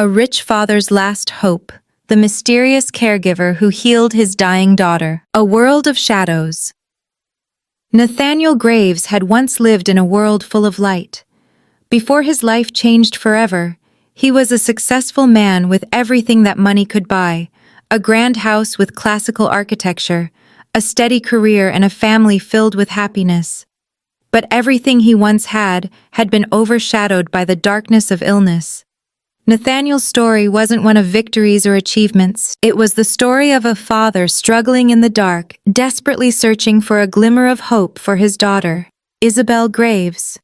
A rich father's last hope, the mysterious caregiver who healed his dying daughter. A world of shadows. Nathaniel Graves had once lived in a world full of light. Before his life changed forever, he was a successful man with everything that money could buy, a grand house with classical architecture, a steady career and a family filled with happiness. But everything he once had been overshadowed by the darkness of illness. Nathaniel's story wasn't one of victories or achievements. It was the story of a father struggling in the dark, desperately searching for a glimmer of hope for his daughter, Isabel Graves.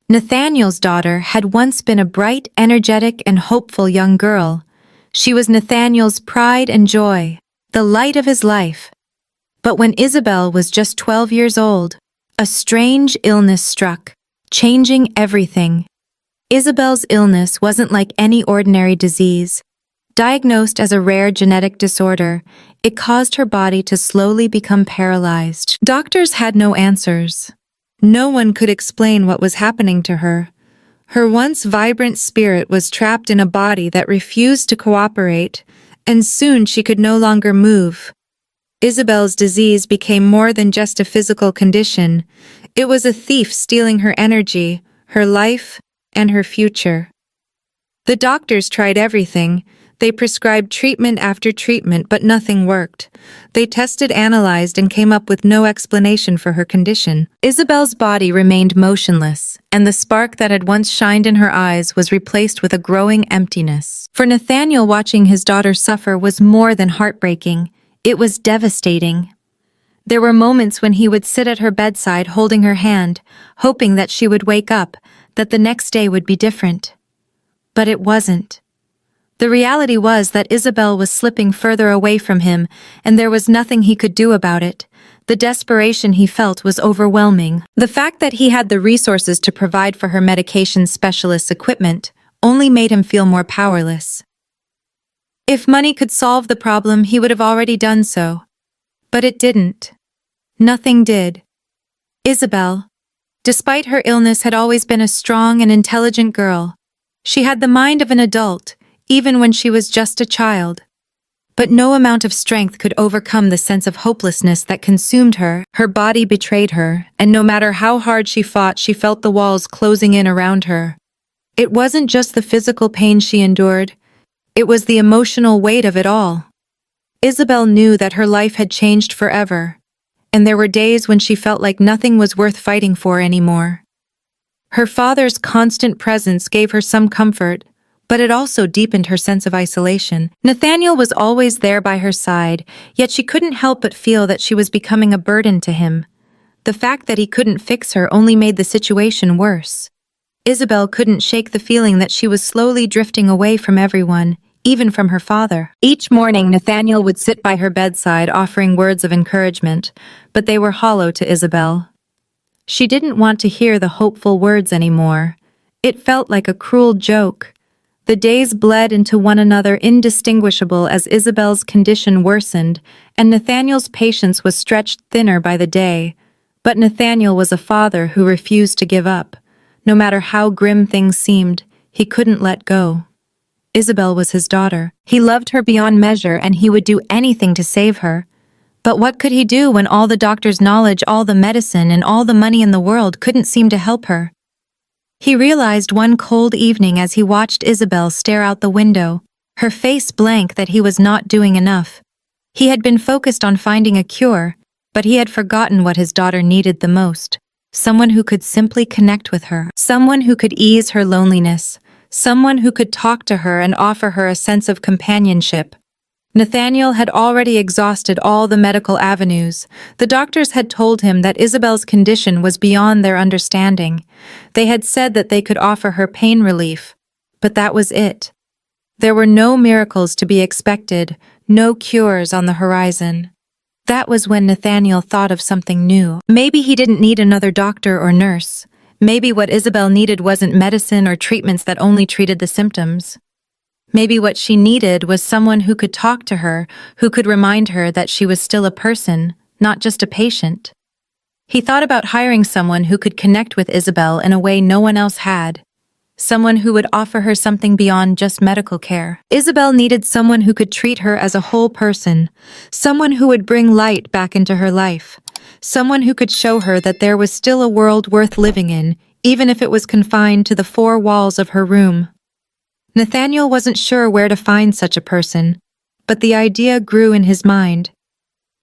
Nathaniel's daughter had once been a bright, energetic, and hopeful young girl. She was Nathaniel's pride and joy, the light of his life. But when Isabel was just 12 years old, a strange illness struck, changing everything. Isabel's illness wasn't like any ordinary disease. Diagnosed as a rare genetic disorder, it caused her body to slowly become paralyzed. Doctors had no answers. No one could explain what was happening to her. Her once vibrant spirit was trapped in a body that refused to cooperate, and soon she could no longer move. Isabel's disease became more than just a physical condition. It was a thief stealing her energy, her life, and her future. The doctors tried everything. They prescribed treatment after treatment, but nothing worked. They tested, analyzed, and came up with no explanation for her condition. Isabel's body remained motionless, and the spark that had once shined in her eyes was replaced with a growing emptiness. For Nathaniel, watching his daughter suffer was more than heartbreaking. It was devastating. There were moments when he would sit at her bedside holding her hand, hoping that she would wake up, that the next day would be different. But it wasn't. The reality was that Isabel was slipping further away from him, and there was nothing he could do about it. The desperation he felt was overwhelming. The fact that he had the resources to provide for her medication specialist's equipment only made him feel more powerless. If money could solve the problem, he would have already done so. But it didn't. Nothing did. Isabel, despite her illness, had always been a strong and intelligent girl. She had the mind of an adult, even when she was just a child. But no amount of strength could overcome the sense of hopelessness that consumed her. Her body betrayed her, and no matter how hard she fought, she felt the walls closing in around her. It wasn't just the physical pain she endured. It was the emotional weight of it all. Isabel knew that her life had changed forever, and there were days when she felt like nothing was worth fighting for anymore. Her father's constant presence gave her some comfort, but it also deepened her sense of isolation. Nathaniel was always there by her side, yet she couldn't help but feel that she was becoming a burden to him. The fact that he couldn't fix her only made the situation worse. Isabel couldn't shake the feeling that she was slowly drifting away from everyone, even from her father. Each morning, Nathaniel would sit by her bedside offering words of encouragement, but they were hollow to Isabel. She didn't want to hear the hopeful words anymore. It felt like a cruel joke. The days bled into one another, indistinguishable as Isabel's condition worsened, and Nathaniel's patience was stretched thinner by the day. But Nathaniel was a father who refused to give up. No matter how grim things seemed, he couldn't let go. Isabel was his daughter. He loved her beyond measure, and he would do anything to save her. But what could he do when all the doctor's knowledge, all the medicine, and all the money in the world couldn't seem to help her? He realized one cold evening as he watched Isabel stare out the window, her face blank, that he was not doing enough. He had been focused on finding a cure, but he had forgotten what his daughter needed the most. Someone who could simply connect with her. Someone who could ease her loneliness. Someone who could talk to her and offer her a sense of companionship. Nathaniel had already exhausted all the medical avenues. The doctors had told him that Isabel's condition was beyond their understanding. They had said that they could offer her pain relief, but that was it. There were no miracles to be expected, no cures on the horizon. That was when Nathaniel thought of something new. Maybe he didn't need another doctor or nurse. Maybe what Isabel needed wasn't medicine or treatments that only treated the symptoms. Maybe what she needed was someone who could talk to her, who could remind her that she was still a person, not just a patient. He thought about hiring someone who could connect with Isabel in a way no one else had. someone who would offer her something beyond just medical care. Isabel needed someone who could treat her as a whole person, someone who would bring light back into her life, someone who could show her that there was still a world worth living in, even if it was confined to the four walls of her room. Nathaniel wasn't sure where to find such a person, but the idea grew in his mind.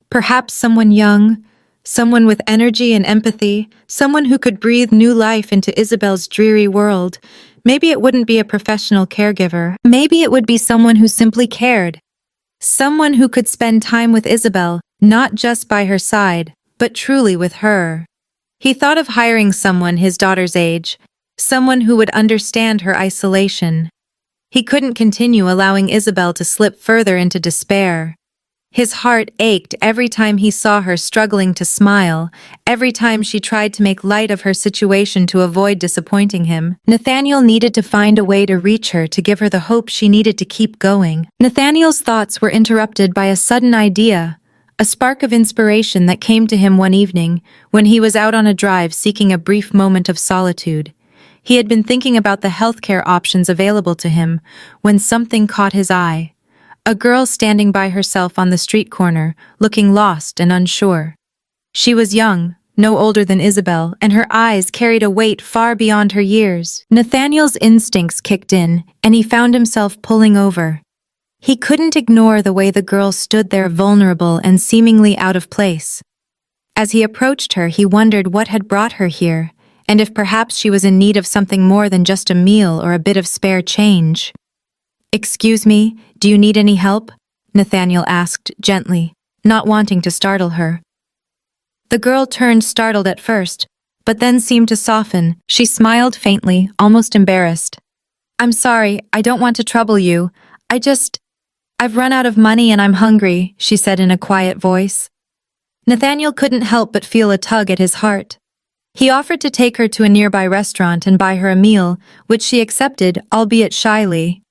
Perhaps someone young, someone with energy and empathy, someone who could breathe new life into Isabel's dreary world. Maybe it wouldn't be a professional caregiver. Maybe it would be someone who simply cared. Someone who could spend time with Isabel, not just by her side, but truly with her. He thought of hiring someone his daughter's age, someone who would understand her isolation. He couldn't continue allowing Isabel to slip further into despair. His heart ached every time he saw her struggling to smile, every time she tried to make light of her situation to avoid disappointing him. Nathaniel needed to find a way to reach her to give her the hope she needed to keep going. Nathaniel's thoughts were interrupted by a sudden idea, a spark of inspiration that came to him one evening when he was out on a drive seeking a brief moment of solitude. He had been thinking about the healthcare options available to him when something caught his eye. A girl standing by herself on the street corner, looking lost and unsure. She was young, no older than Isabel, and her eyes carried a weight far beyond her years. Nathaniel's instincts kicked in, and he found himself pulling over. He couldn't ignore the way the girl stood there vulnerable and seemingly out of place. As he approached her, he wondered what had brought her here, and if perhaps she was in need of something more than just a meal or a bit of spare change. "Excuse me, do you need any help?" Nathaniel asked gently, not wanting to startle her. The girl turned startled at first, but then seemed to soften. She smiled faintly, almost embarrassed. "I'm sorry, I don't want to trouble you. I've run out of money and I'm hungry," she said in a quiet voice. Nathaniel couldn't help but feel a tug at his heart. He offered to take her to a nearby restaurant and buy her a meal, which she accepted, albeit shyly.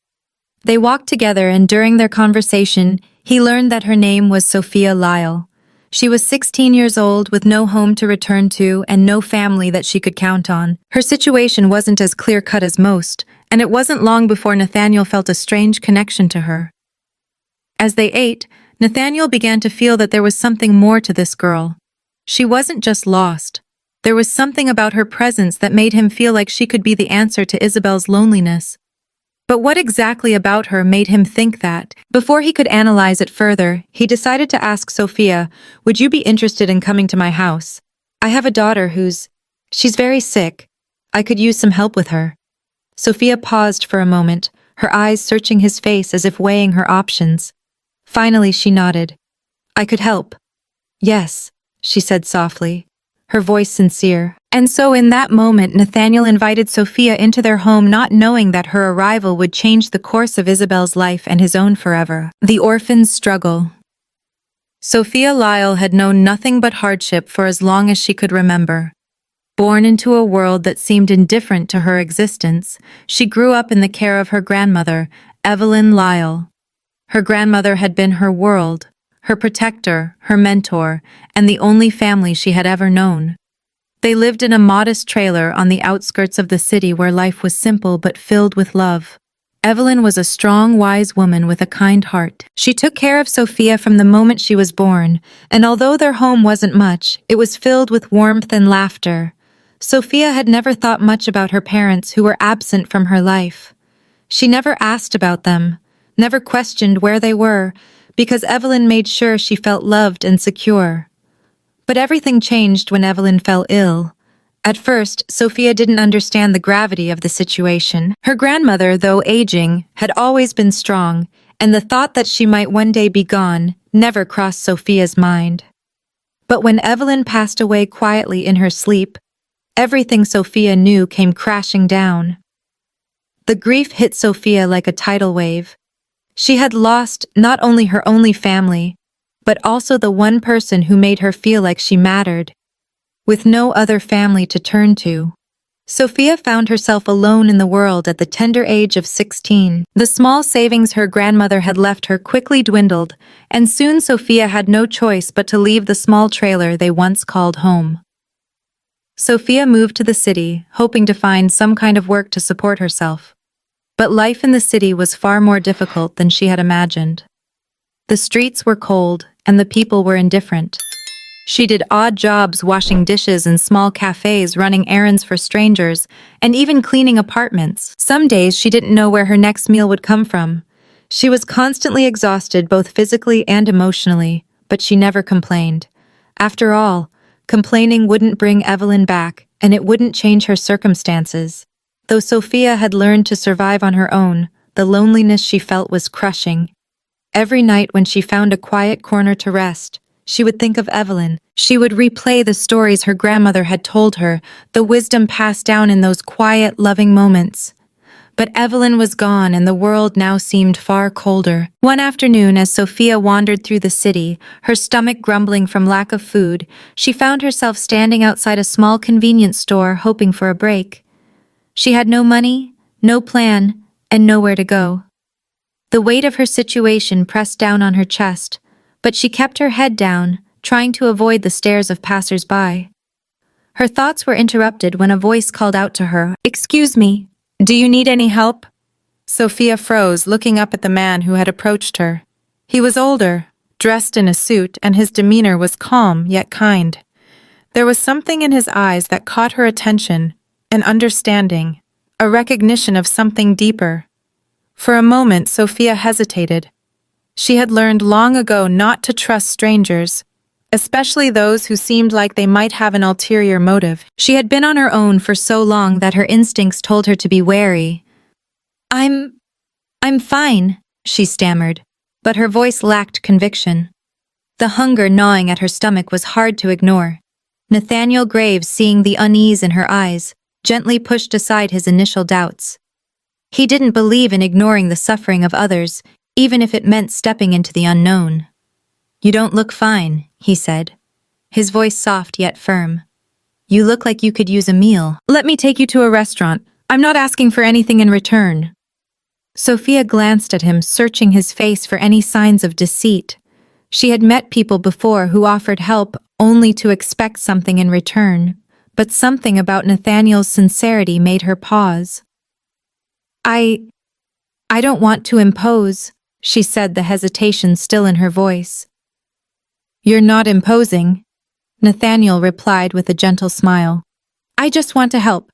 They walked together, and during their conversation, he learned that her name was Sophia Lyle. She was 16 years old with no home to return to and no family that she could count on. Her situation wasn't as clear-cut as most, and it wasn't long before Nathaniel felt a strange connection to her. As they ate, Nathaniel began to feel that there was something more to this girl. She wasn't just lost. There was something about her presence that made him feel like she could be the answer to Isabel's loneliness. But what exactly about her made him think that? Before he could analyze it further, he decided to ask Sophia, "Would you be interested in coming to my house? I have a daughter she's very sick. I could use some help with her." Sophia paused for a moment, her eyes searching his face as if weighing her options. Finally, she nodded. "I could help." "Yes," she said softly, her voice sincere. And so in that moment, Nathaniel invited Sophia into their home, not knowing that her arrival would change the course of Isabel's life and his own forever. The orphan's struggle. Sophia Lyle had known nothing but hardship for as long as she could remember. Born into a world that seemed indifferent to her existence, she grew up in the care of her grandmother, Evelyn Lyle. Her grandmother had been her world, her protector, her mentor, and the only family she had ever known. They lived in a modest trailer on the outskirts of the city where life was simple but filled with love. Evelyn was a strong, wise woman with a kind heart. She took care of Sophia from the moment she was born, and although their home wasn't much, it was filled with warmth and laughter. Sophia had never thought much about her parents who were absent from her life. She never asked about them, never questioned where they were, because Evelyn made sure she felt loved and secure. But everything changed when Evelyn fell ill. At first, Sophia didn't understand the gravity of the situation. Her grandmother, though aging, had always been strong, and the thought that she might one day be gone never crossed Sophia's mind. But when Evelyn passed away quietly in her sleep, everything Sophia knew came crashing down. The grief hit Sophia like a tidal wave. She had lost not only her only family, but also the one person who made her feel like she mattered. With no other family to turn to, Sophia found herself alone in the world at the tender age of 16. The small savings her grandmother had left her quickly dwindled, and soon Sophia had no choice but to leave the small trailer they once called home. Sophia moved to the city, hoping to find some kind of work to support herself. But life in the city was far more difficult than she had imagined. The streets were cold, and the people were indifferent. She did odd jobs washing dishes in small cafes, running errands for strangers, and even cleaning apartments. Some days she didn't know where her next meal would come from. She was constantly exhausted both physically and emotionally, but she never complained. After all, complaining wouldn't bring Evelyn back, and it wouldn't change her circumstances. Though Sophia had learned to survive on her own, the loneliness she felt was crushing. Every night when she found a quiet corner to rest, she would think of Evelyn. She would replay the stories her grandmother had told her, the wisdom passed down in those quiet, loving moments. But Evelyn was gone, and the world now seemed far colder. One afternoon, as Sophia wandered through the city, her stomach grumbling from lack of food, she found herself standing outside a small convenience store hoping for a break. She had no money, no plan, and nowhere to go. The weight of her situation pressed down on her chest, but she kept her head down, trying to avoid the stares of passers-by. Her thoughts were interrupted when a voice called out to her, "Excuse me, do you need any help?" Sophia froze, looking up at the man who had approached her. He was older, dressed in a suit, and his demeanor was calm yet kind. There was something in his eyes that caught her attention, an understanding, a recognition of something deeper. For a moment, Sophia hesitated. She had learned long ago not to trust strangers, especially those who seemed like they might have an ulterior motive. She had been on her own for so long that her instincts told her to be wary. I'm fine," she stammered, but her voice lacked conviction. The hunger gnawing at her stomach was hard to ignore. Nathaniel Graves, seeing the unease in her eyes, gently pushed aside his initial doubts. He didn't believe in ignoring the suffering of others, even if it meant stepping into the unknown. "You don't look fine," he said, his voice soft yet firm. "You look like you could use a meal. Let me take you to a restaurant. I'm not asking for anything in return." Sophia glanced at him, searching his face for any signs of deceit. She had met people before who offered help only to expect something in return, but something about Nathaniel's sincerity made her pause. I don't want to impose," she said, the hesitation still in her voice. "You're not imposing," Nathaniel replied with a gentle smile. "I just want to help.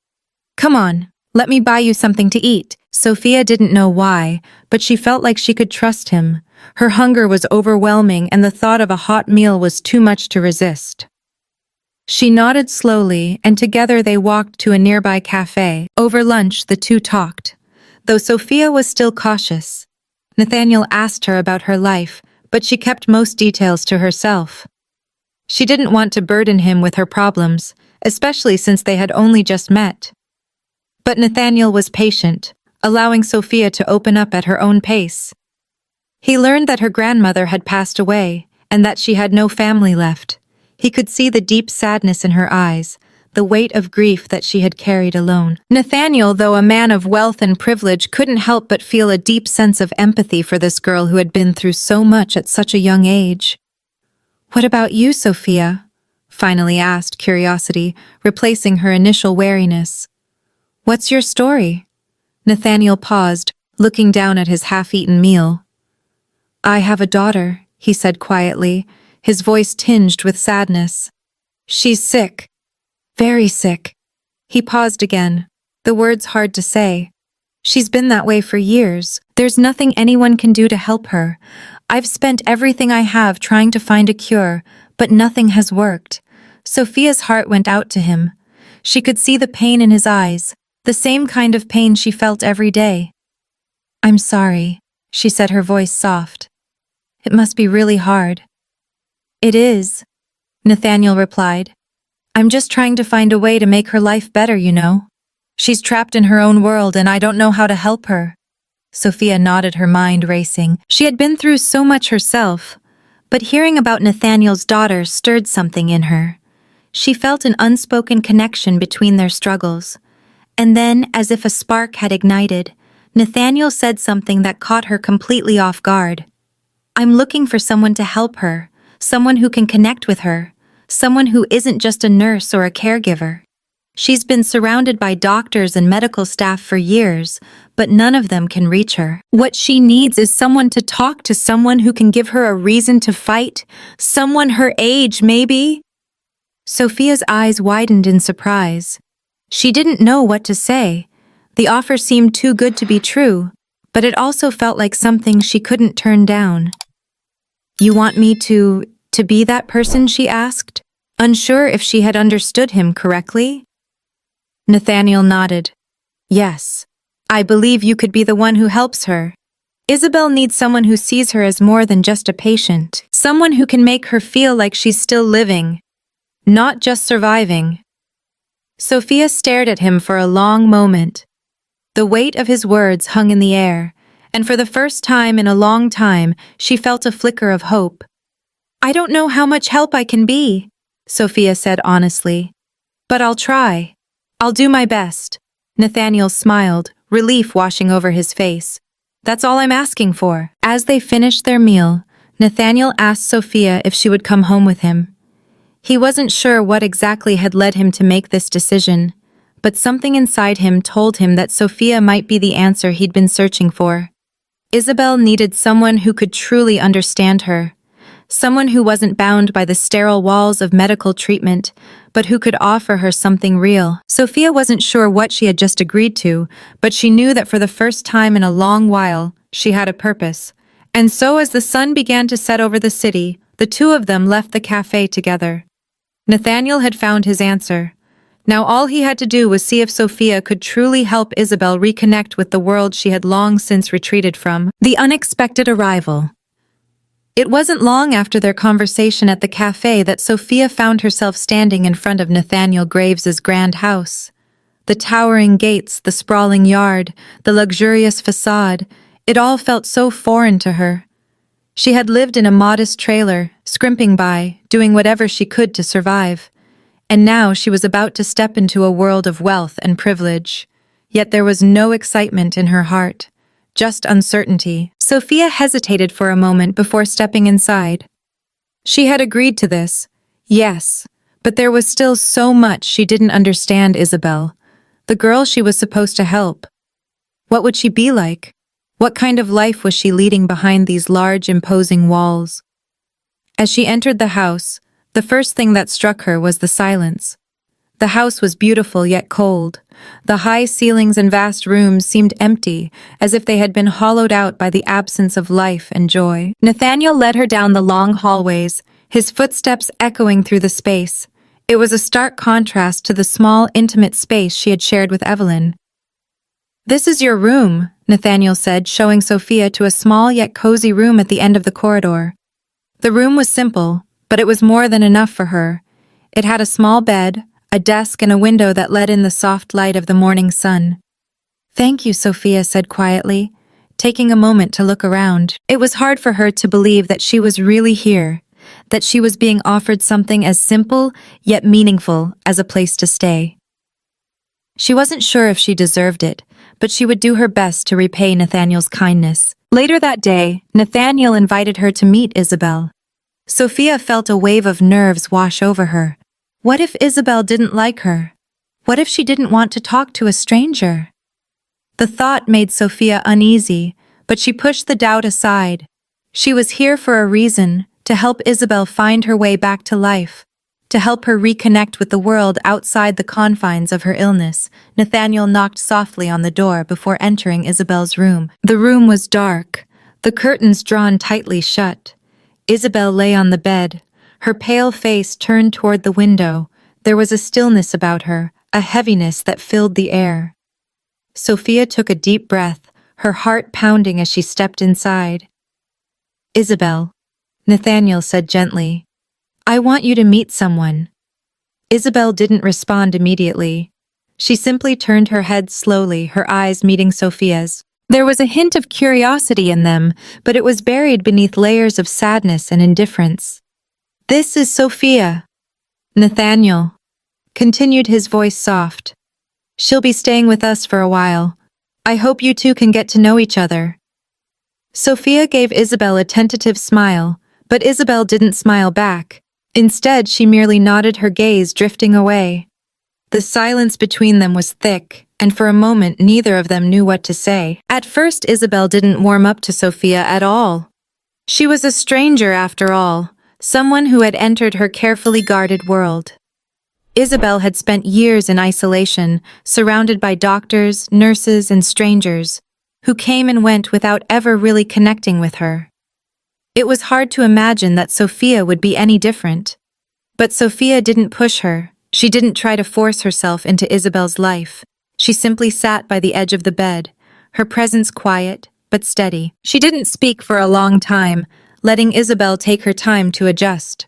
Come on, let me buy you something to eat." Sophia didn't know why, but she felt like she could trust him. Her hunger was overwhelming, and the thought of a hot meal was too much to resist. She nodded slowly, and together they walked to a nearby cafe. Over lunch, the two talked. Though Sophia was still cautious, Nathaniel asked her about her life, but she kept most details to herself. She didn't want to burden him with her problems, especially since they had only just met. But Nathaniel was patient, allowing Sophia to open up at her own pace. He learned that her grandmother had passed away, and that she had no family left. He could see the deep sadness in her eyes, the weight of grief that she had carried alone. Nathaniel, though a man of wealth and privilege, couldn't help but feel a deep sense of empathy for this girl who had been through so much at such a young age. "What about you, Sophia?" finally asked curiosity, replacing her initial wariness. "What's your story?" Nathaniel paused, looking down at his half-eaten meal. "I have a daughter," he said quietly, his voice tinged with sadness. "She's sick. Very sick." He paused again, the words hard to say. "She's been that way for years. There's nothing anyone can do to help her. I've spent everything I have trying to find a cure, but nothing has worked." Sophia's heart went out to him. She could see the pain in his eyes, the same kind of pain she felt every day. "I'm sorry," she said, her voice soft. "It must be really hard." "It is," Nathaniel replied. "I'm just trying to find a way to make her life better, you know. She's trapped in her own world and I don't know how to help her." Sophia nodded, her mind racing. She had been through so much herself, but hearing about Nathaniel's daughter stirred something in her. She felt an unspoken connection between their struggles. And then, as if a spark had ignited, Nathaniel said something that caught her completely off guard. "I'm looking for someone to help her, someone who can connect with her. Someone who isn't just a nurse or a caregiver." She's been surrounded by doctors and medical staff for years, but none of them can reach her. What she needs is someone to talk to, someone who can give her a reason to fight, someone her age, maybe. Sophia's eyes widened in surprise. She didn't know what to say. The offer seemed too good to be true, but it also felt like something she couldn't turn down. "You want me to be that person?" she asked, unsure if she had understood him correctly. Nathaniel nodded. "Yes, I believe you could be the one who helps her. Isabel needs someone who sees her as more than just a patient, someone who can make her feel like she's still living, not just surviving." Sophia stared at him for a long moment. The weight of his words hung in the air, and for the first time in a long time, she felt a flicker of hope. "I don't know how much help I can be," Sophia said honestly, "but I'll try. I'll do my best." Nathaniel smiled, relief washing over his face. "That's all I'm asking for." As they finished their meal, Nathaniel asked Sophia if she would come home with him. He wasn't sure what exactly had led him to make this decision, but something inside him told him that Sophia might be the answer he'd been searching for. Isabel needed someone who could truly understand her, someone who wasn't bound by the sterile walls of medical treatment, but who could offer her something real. Sophia wasn't sure what she had just agreed to, but she knew that for the first time in a long while, she had a purpose. And so as the sun began to set over the city, the two of them left the cafe together. Nathaniel had found his answer. Now all he had to do was see if Sophia could truly help Isabel reconnect with the world she had long since retreated from. The unexpected arrival. It wasn't long after their conversation at the cafe that Sophia found herself standing in front of Nathaniel Graves's grand house. The towering gates, the sprawling yard, the luxurious facade, it all felt so foreign to her. She had lived in a modest trailer, scrimping by, doing whatever she could to survive. And now she was about to step into a world of wealth and privilege. Yet there was no excitement in her heart, just uncertainty. Sophia hesitated for a moment before stepping inside. She had agreed to this, yes, but there was still so much she didn't understand Isabel, the girl she was supposed to help. What would she be like? What kind of life was she leading behind these large, imposing walls? As she entered the house, the first thing that struck her was the silence. The house was beautiful yet cold. The high ceilings and vast rooms seemed empty, as if they had been hollowed out by the absence of life and joy. Nathaniel led her down the long hallways, his footsteps echoing through the space. It was a stark contrast to the small, intimate space she had shared with Evelyn. "This is your room," Nathaniel said, showing Sophia to a small yet cozy room at the end of the corridor. The room was simple, but it was more than enough for her. It had a small bed, a desk and a window that let in the soft light of the morning sun. "Thank you," Sophia said quietly, taking a moment to look around. It was hard for her to believe that she was really here, that she was being offered something as simple yet meaningful as a place to stay. She wasn't sure if she deserved it, but she would do her best to repay Nathaniel's kindness. Later that day, Nathaniel invited her to meet Isabel. Sophia felt a wave of nerves wash over her. What if Isabel didn't like her? What if she didn't want to talk to a stranger? The thought made Sophia uneasy, but she pushed the doubt aside. She was here for a reason, to help Isabel find her way back to life, to help her reconnect with the world outside the confines of her illness. Nathaniel knocked softly on the door before entering Isabel's room. The room was dark, the curtains drawn tightly shut. Isabel lay on the bed, her pale face turned toward the window. There was a stillness about her, a heaviness that filled the air. Sophia took a deep breath, her heart pounding as she stepped inside. "Isabel," Nathaniel said gently, "I want you to meet someone." Isabel didn't respond immediately. She simply turned her head slowly, her eyes meeting Sophia's. There was a hint of curiosity in them, but it was buried beneath layers of sadness and indifference. "This is Sophia." "Nathaniel," continued his voice soft. "She'll be staying with us for a while. I hope you two can get to know each other." Sophia gave Isabel a tentative smile, but Isabel didn't smile back. Instead, she merely nodded, her gaze drifting away. The silence between them was thick, and for a moment neither of them knew what to say. At first, Isabel didn't warm up to Sophia at all. She was a stranger after all, someone who had entered her carefully guarded world. Isabel had spent years in isolation, surrounded by doctors, nurses, and strangers, who came and went without ever really connecting with her. It was hard to imagine that Sophia would be any different. But Sophia didn't push her. She didn't try to force herself into Isabel's life. She simply sat by the edge of the bed, her presence quiet but steady. She didn't speak for a long time, letting Isabel take her time to adjust.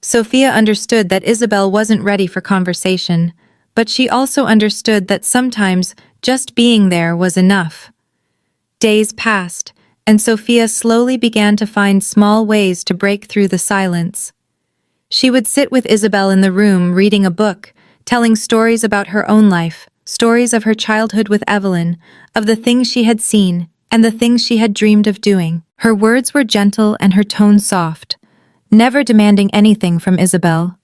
Sophia understood that Isabel wasn't ready for conversation, but she also understood that sometimes just being there was enough. Days passed, and Sophia slowly began to find small ways to break through the silence. She would sit with Isabel in the room reading a book, telling stories about her own life, stories of her childhood with Evelyn, of the things she had seen, and the things she had dreamed of doing. Her words were gentle and her tone soft, never demanding anything from Isabel.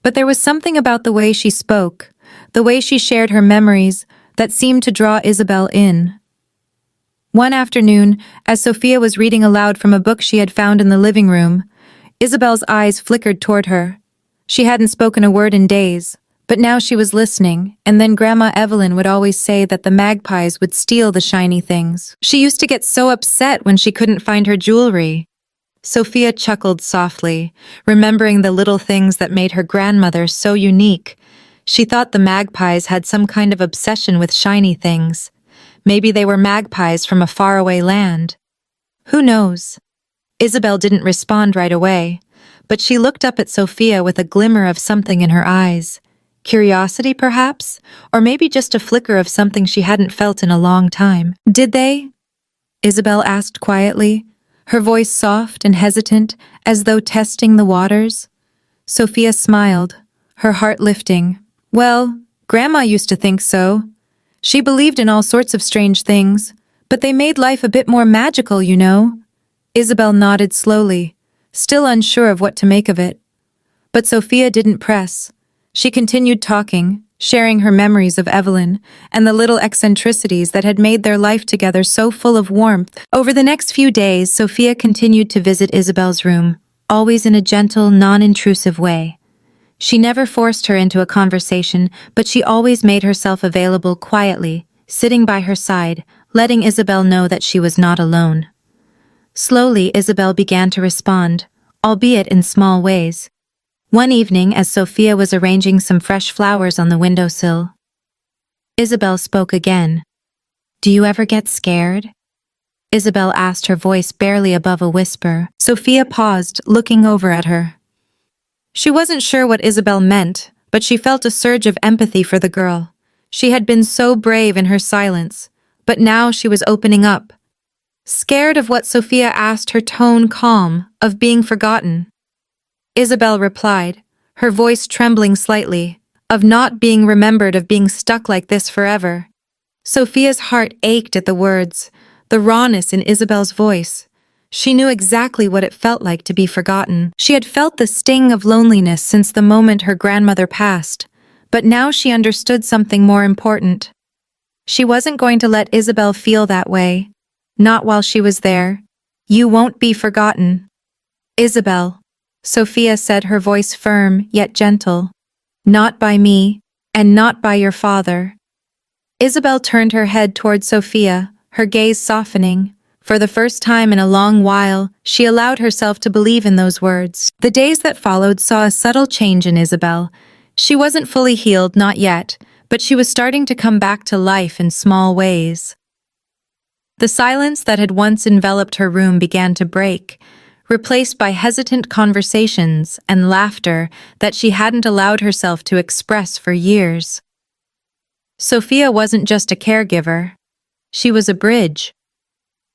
But there was something about the way she spoke, the way she shared her memories, that seemed to draw Isabel in. One afternoon, as Sophia was reading aloud from a book she had found in the living room, Isabel's eyes flickered toward her. She hadn't spoken a word in days, but now she was listening, and then Grandma Evelyn would always say that the magpies would steal the shiny things. She used to get so upset when she couldn't find her jewelry. Sophia chuckled softly, remembering the little things that made her grandmother so unique. She thought the magpies had some kind of obsession with shiny things. Maybe they were magpies from a faraway land. Who knows? Isabel didn't respond right away, but she looked up at Sophia with a glimmer of something in her eyes. Curiosity, perhaps? Or maybe just a flicker of something she hadn't felt in a long time. "Did they?" Isabel asked quietly, her voice soft and hesitant, as though testing the waters. Sophia smiled, her heart lifting. "Well, Grandma used to think so. She believed in all sorts of strange things, but they made life a bit more magical, you know." Isabel nodded slowly, still unsure of what to make of it. But Sophia didn't press. She continued talking, sharing her memories of Evelyn and the little eccentricities that had made their life together so full of warmth. Over the next few days, Sophia continued to visit Isabel's room, always in a gentle, non-intrusive way. She never forced her into a conversation, but she always made herself available quietly, sitting by her side, letting Isabel know that she was not alone. Slowly, Isabel began to respond, albeit in small ways. One evening, as Sophia was arranging some fresh flowers on the windowsill, Isabel spoke again. "Do you ever get scared?" Isabel asked, her voice barely above a whisper. Sophia paused, looking over at her. She wasn't sure what Isabel meant, but she felt a surge of empathy for the girl. She had been so brave in her silence, but now she was opening up. Scared of what Sophia asked, her tone calm, of being forgotten. Isabel replied, her voice trembling slightly, of not being remembered, of being stuck like this forever. Sophia's heart ached at the words, the rawness in Isabel's voice. She knew exactly what it felt like to be forgotten. She had felt the sting of loneliness since the moment her grandmother passed, but now she understood something more important. She wasn't going to let Isabel feel that way. Not while she was there. "You won't be forgotten." "Isabel," Sophia said, her voice firm yet gentle. "Not by me, and not by your father." Isabel turned her head toward Sophia, her gaze softening. For the first time in a long while, she allowed herself to believe in those words. The days that followed saw a subtle change in Isabel. She wasn't fully healed, not yet, but she was starting to come back to life in small ways. The silence that had once enveloped her room began to break, replaced by hesitant conversations and laughter that she hadn't allowed herself to express for years. Sophia wasn't just a caregiver. She was a bridge.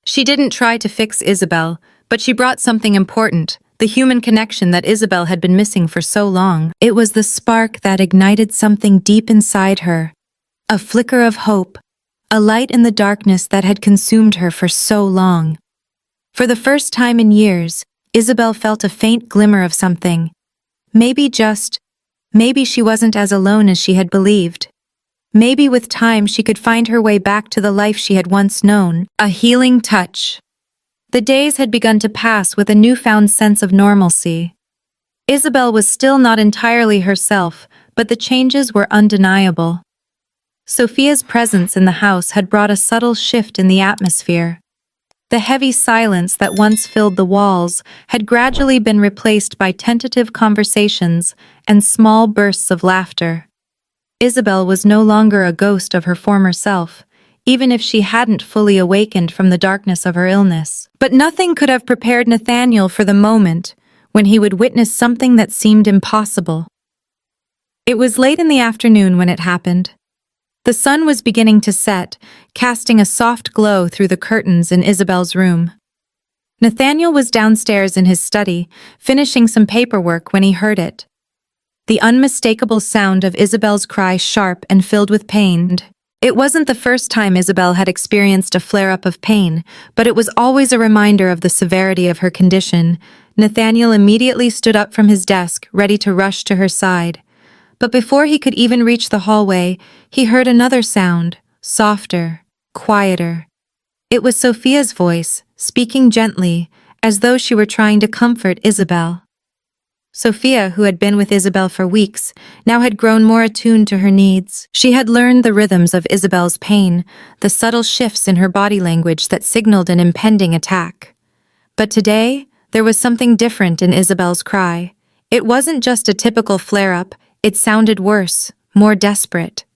She didn't try to fix Isabel, but she brought something important, the human connection that Isabel had been missing for so long. It was the spark that ignited something deep inside her, a flicker of hope, a light in the darkness that had consumed her for so long. For the first time in years, Isabel felt a faint glimmer of something. Maybe Maybe she wasn't as alone as she had believed. Maybe with time she could find her way back to the life she had once known. A healing touch. The days had begun to pass with a newfound sense of normalcy. Isabel was still not entirely herself, but the changes were undeniable. Sophia's presence in the house had brought a subtle shift in the atmosphere. The heavy silence that once filled the walls had gradually been replaced by tentative conversations and small bursts of laughter. Isabel was no longer a ghost of her former self, even if she hadn't fully awakened from the darkness of her illness. But nothing could have prepared Nathaniel for the moment when he would witness something that seemed impossible. It was late in the afternoon when it happened. The sun was beginning to set, casting a soft glow through the curtains in Isabel's room. Nathaniel was downstairs in his study, finishing some paperwork when he heard it. The unmistakable sound of Isabel's cry, sharp and filled with pain. It wasn't the first time Isabel had experienced a flare-up of pain, but it was always a reminder of the severity of her condition. Nathaniel immediately stood up from his desk, ready to rush to her side. But before he could even reach the hallway, he heard another sound, softer, quieter. It was Sophia's voice, speaking gently, as though she were trying to comfort Isabel. Sophia, who had been with Isabel for weeks, now had grown more attuned to her needs. She had learned the rhythms of Isabel's pain, the subtle shifts in her body language that signaled an impending attack. But today, there was something different in Isabel's cry. It wasn't just a typical flare-up. It sounded worse, more desperate.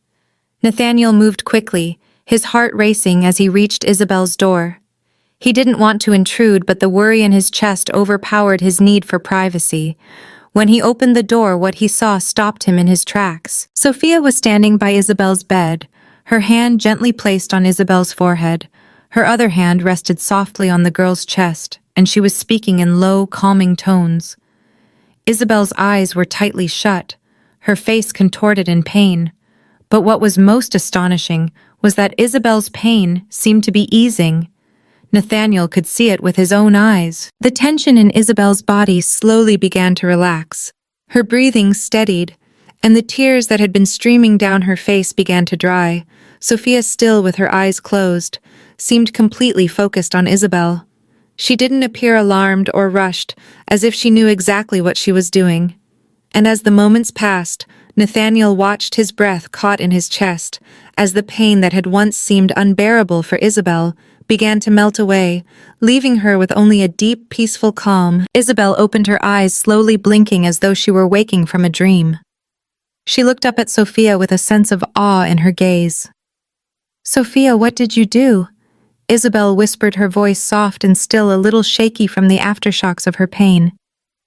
Nathaniel moved quickly, his heart racing as he reached Isabel's door. He didn't want to intrude, but the worry in his chest overpowered his need for privacy. When he opened the door, what he saw stopped him in his tracks. Sophia was standing by Isabel's bed, her hand gently placed on Isabel's forehead. Her other hand rested softly on the girl's chest, and she was speaking in low, calming tones. Isabel's eyes were tightly shut, her face contorted in pain. But what was most astonishing was that Isabel's pain seemed to be easing. Nathaniel could see it with his own eyes. The tension in Isabel's body slowly began to relax. Her breathing steadied, and the tears that had been streaming down her face began to dry. Sophia, still with her eyes closed, seemed completely focused on Isabel. She didn't appear alarmed or rushed, as if she knew exactly what she was doing. And as the moments passed, Nathaniel watched his breath caught in his chest, as the pain that had once seemed unbearable for Isabel began to melt away, leaving her with only a deep, peaceful calm. Isabel opened her eyes, slowly blinking as though she were waking from a dream. She looked up at Sophia with a sense of awe in her gaze. "Sophia, what did you do?" Isabel whispered, her voice soft and still, a little shaky from the aftershocks of her pain.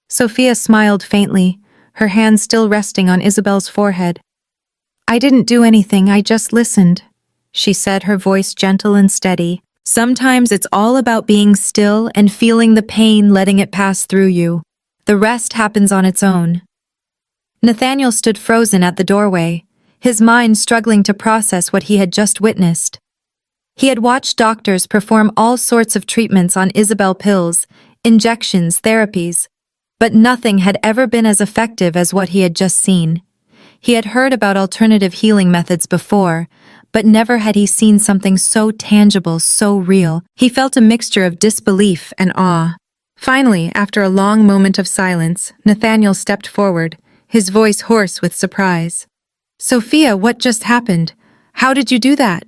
Sophia smiled faintly, her hand still resting on Isabel's forehead. "I didn't do anything, I just listened," she said, her voice gentle and steady. "Sometimes it's all about being still and feeling the pain, letting it pass through you. The rest happens on its own." Nathaniel stood frozen at the doorway, his mind struggling to process what he had just witnessed. He had watched doctors perform all sorts of treatments on Isabel, pills, injections, therapies, but nothing had ever been as effective as what he had just seen. He had heard about alternative healing methods before, but never had he seen something so tangible, so real. He felt a mixture of disbelief and awe. Finally, after a long moment of silence, Nathaniel stepped forward, his voice hoarse with surprise. "Sophia, what just happened? How did you do that?"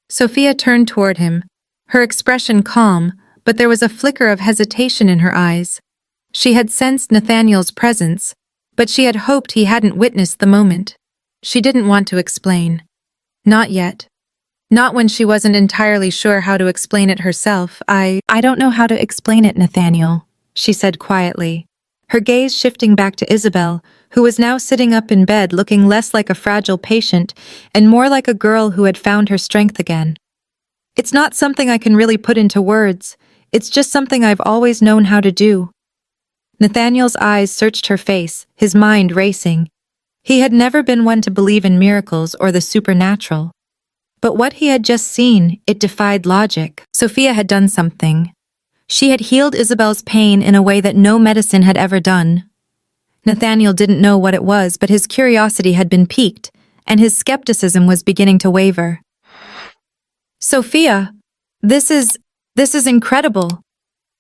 Sophia turned toward him, her expression calm, but there was a flicker of hesitation in her eyes. She had sensed Nathaniel's presence, but she had hoped he hadn't witnessed the moment. She didn't want to explain. Not yet. Not when she wasn't entirely sure how to explain it herself. I don't know how to explain it, Nathaniel," she said quietly, her gaze shifting back to Isabel, who was now sitting up in bed looking less like a fragile patient and more like a girl who had found her strength again. "It's not something I can really put into words. It's just something I've always known how to do." Nathaniel's eyes searched her face, his mind racing. He had never been one to believe in miracles or the supernatural. But what he had just seen, it defied logic. Sophia had done something. She had healed Isabel's pain in a way that no medicine had ever done. Nathaniel didn't know what it was, but his curiosity had been piqued, and his skepticism was beginning to waver. Sophia, this is incredible,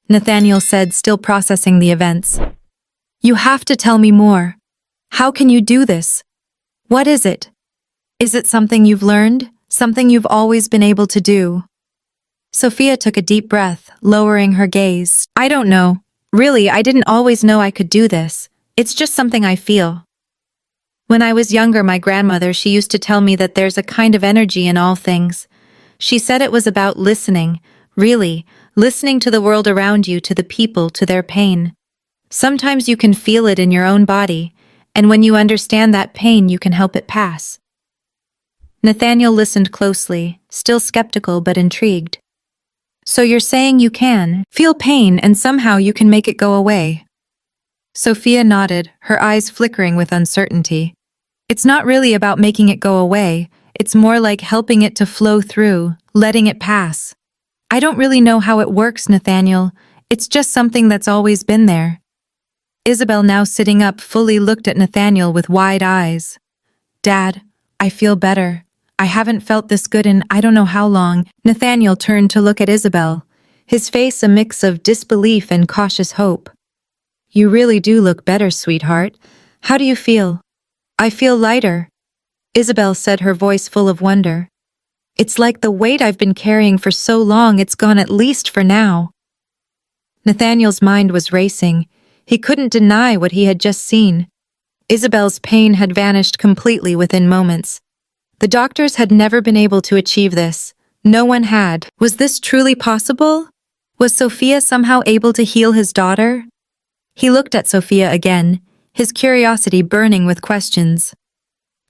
Nathaniel said, still processing the events. You have to tell me more. How can you do this? What is it? Is it something you've learned? Something you've always been able to do? Sophia took a deep breath, lowering her gaze. I don't know. Really, I didn't always know I could do this. It's just something I feel. When I was younger, my grandmother, she used to tell me that there's a kind of energy in all things. She said it was about listening, really, listening to the world around you, to the people, to their pain. Sometimes you can feel it in your own body, and when you understand that pain, you can help it pass. Nathaniel listened closely, still skeptical but intrigued. So you're saying you can feel pain and somehow you can make it go away? Sophia nodded, her eyes flickering with uncertainty. It's not really about making it go away, it's more like helping it to flow through, letting it pass. I don't really know how it works, Nathaniel. It's just something that's always been there. Isabel, now sitting up, fully looked at Nathaniel with wide eyes. Dad, I feel better. I haven't felt this good in I don't know how long. Nathaniel turned to look at Isabel, his face a mix of disbelief and cautious hope. You really do look better, sweetheart. How do you feel? I feel lighter, Isabel said, her voice full of wonder. It's like the weight I've been carrying for so long, it's gone, at least for now. Nathaniel's mind was racing. He couldn't deny what he had just seen. Isabel's pain had vanished completely within moments. The doctors had never been able to achieve this. No one had. Was this truly possible? Was Sophia somehow able to heal his daughter? He looked at Sophia again, his curiosity burning with questions.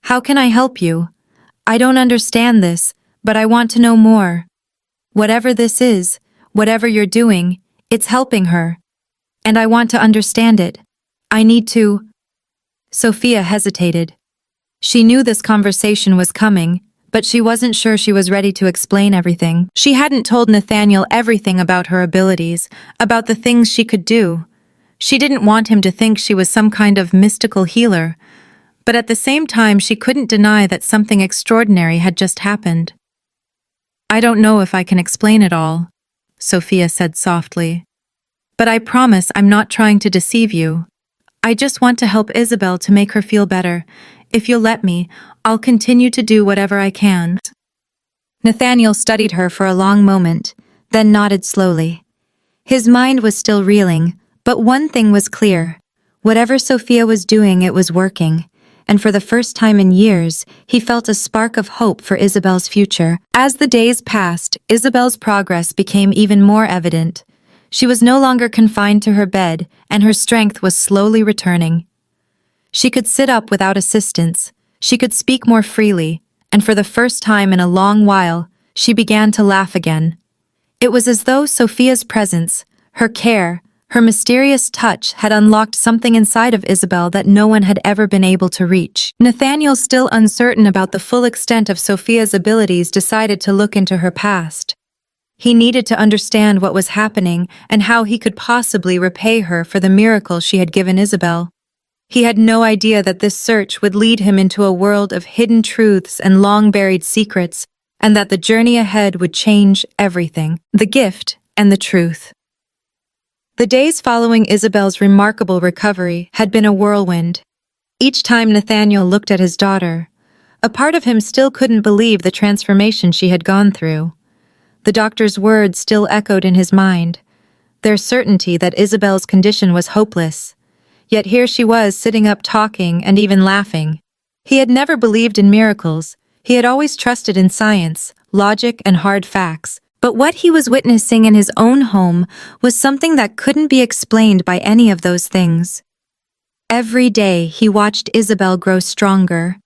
How can I help you? I don't understand this, but I want to know more. Whatever this is, whatever you're doing, it's helping her. And I want to understand it. I need to. Sophia hesitated. She knew this conversation was coming, but she wasn't sure she was ready to explain everything. She hadn't told Nathaniel everything about her abilities, about the things she could do. She didn't want him to think she was some kind of mystical healer, but at the same time she couldn't deny that something extraordinary had just happened. I don't know if I can explain it all, Sophia said softly. But I promise I'm not trying to deceive you. I just want to help Isabel to make her feel better. If you'll let me, I'll continue to do whatever I can. Nathaniel studied her for a long moment, then nodded slowly. His mind was still reeling, but one thing was clear. Whatever Sophia was doing, it was working. And for the first time in years, he felt a spark of hope for Isabel's future. As the days passed, Isabel's progress became even more evident. She was no longer confined to her bed, and her strength was slowly returning. She could sit up without assistance, she could speak more freely, and for the first time in a long while, she began to laugh again. It was as though Sophia's presence, her care, her mysterious touch had unlocked something inside of Isabel that no one had ever been able to reach. Nathaniel, still uncertain about the full extent of Sophia's abilities, decided to look into her past. He needed to understand what was happening and how he could possibly repay her for the miracle she had given Isabel. He had no idea that this search would lead him into a world of hidden truths and long-buried secrets, and that the journey ahead would change everything, the gift and the truth. The days following Isabel's remarkable recovery had been a whirlwind. Each time Nathaniel looked at his daughter, a part of him still couldn't believe the transformation she had gone through. The doctor's words still echoed in his mind, their certainty that Isabel's condition was hopeless. Yet here she was, sitting up, talking, and even laughing. He had never believed in miracles. He had always trusted in science, logic, and hard facts. But what he was witnessing in his own home was something that couldn't be explained by any of those things. Every day he watched Isabel grow stronger.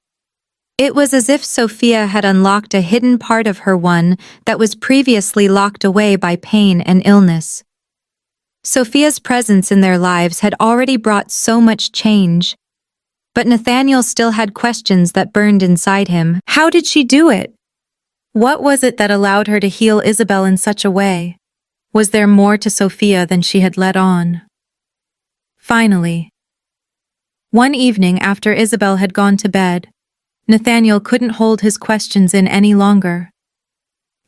It was as if Sophia had unlocked a hidden part of her, one that was previously locked away by pain and illness. Sophia's presence in their lives had already brought so much change. But Nathaniel still had questions that burned inside him. How did she do it? What was it that allowed her to heal Isabel in such a way? Was there more to Sophia than she had let on? Finally, One evening after Isabel had gone to bed, Nathaniel couldn't hold his questions in any longer.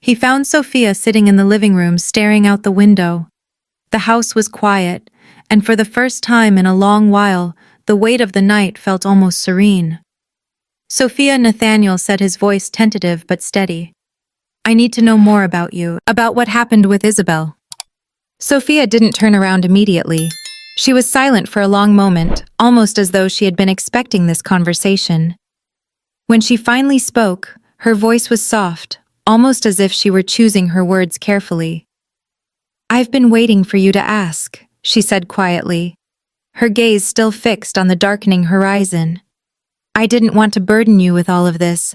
He found Sophia sitting in the living room staring out the window. The house was quiet, and for the first time in a long while, the weight of the night felt almost serene. "Sophia," Nathaniel said, his voice tentative but steady. "I need to know more about you, about what happened with Isabel." Sophia didn't turn around immediately. She was silent for a long moment, almost as though she had been expecting this conversation. When she finally spoke, her voice was soft, almost as if she were choosing her words carefully. "I've been waiting for you to ask," she said quietly, her gaze still fixed on the darkening horizon. "I didn't want to burden you with all of this,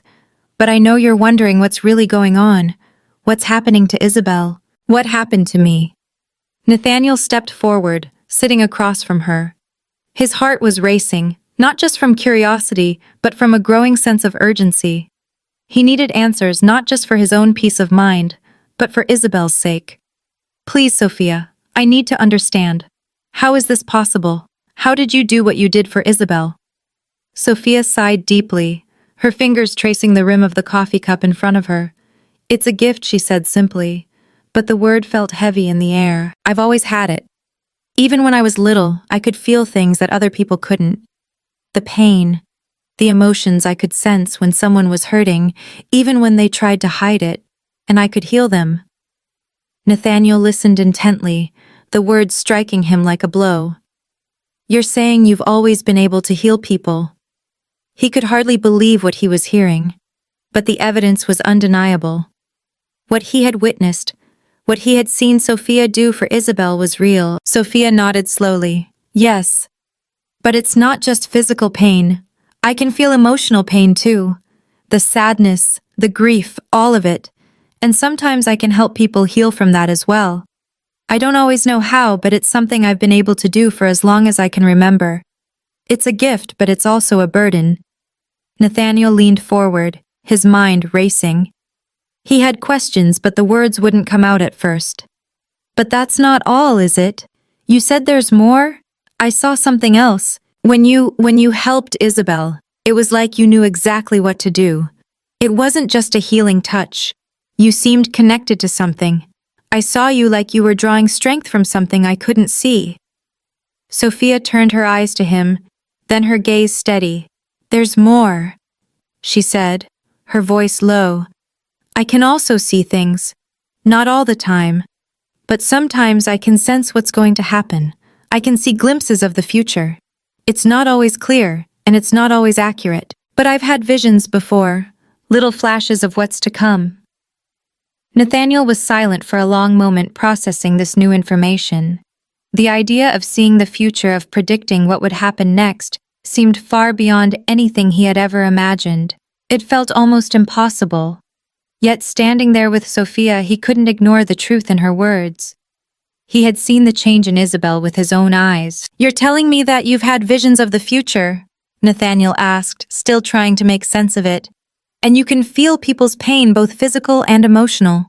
but I know you're wondering what's really going on. What's happening to Isabel? What happened to me?" Nathaniel stepped forward, sitting across from her. His heart was racing, not just from curiosity, but from a growing sense of urgency. He needed answers not just for his own peace of mind, but for Isabel's sake. "Please, Sophia, I need to understand. How is this possible? How did you do what you did for Isabel?" Sophia sighed deeply, her fingers tracing the rim of the coffee cup in front of her. "It's a gift," she said simply, but the word felt heavy in the air. "I've always had it. Even when I was little, I could feel things that other people couldn't. The pain, the emotions I could sense when someone was hurting, even when they tried to hide it, and I could heal them." Nathaniel listened intently, the words striking him like a blow. "You're saying you've always been able to heal people?" He could hardly believe what he was hearing, but the evidence was undeniable. What he had witnessed, what he had seen Sophia do for Isabel was real. Sophia nodded slowly. "Yes. But it's not just physical pain. I can feel emotional pain too. The sadness, the grief, all of it. And sometimes I can help people heal from that as well. I don't always know how, but it's something I've been able to do for as long as I can remember. It's a gift, but it's also a burden." Nathaniel leaned forward, his mind racing. He had questions, but the words wouldn't come out at first. "But that's not all, is it? You said there's more? I saw something else. When you helped Isabel, it was like you knew exactly what to do. It wasn't just a healing touch. You seemed connected to something. I saw you like you were drawing strength from something I couldn't see." Sophia turned her eyes to him, then her gaze steady. "There's more," she said, her voice low. "I can also see things. Not all the time. But sometimes I can sense what's going to happen. I can see glimpses of the future. It's not always clear, and it's not always accurate. But I've had visions before, little flashes of what's to come." Nathaniel was silent for a long moment, processing this new information. The idea of seeing the future, of predicting what would happen next, seemed far beyond anything he had ever imagined. It felt almost impossible. Yet standing there with Sophia, he couldn't ignore the truth in her words. He had seen the change in Isabel with his own eyes. "You're telling me that you've had visions of the future?" Nathaniel asked, still trying to make sense of it. "And you can feel people's pain, both physical and emotional.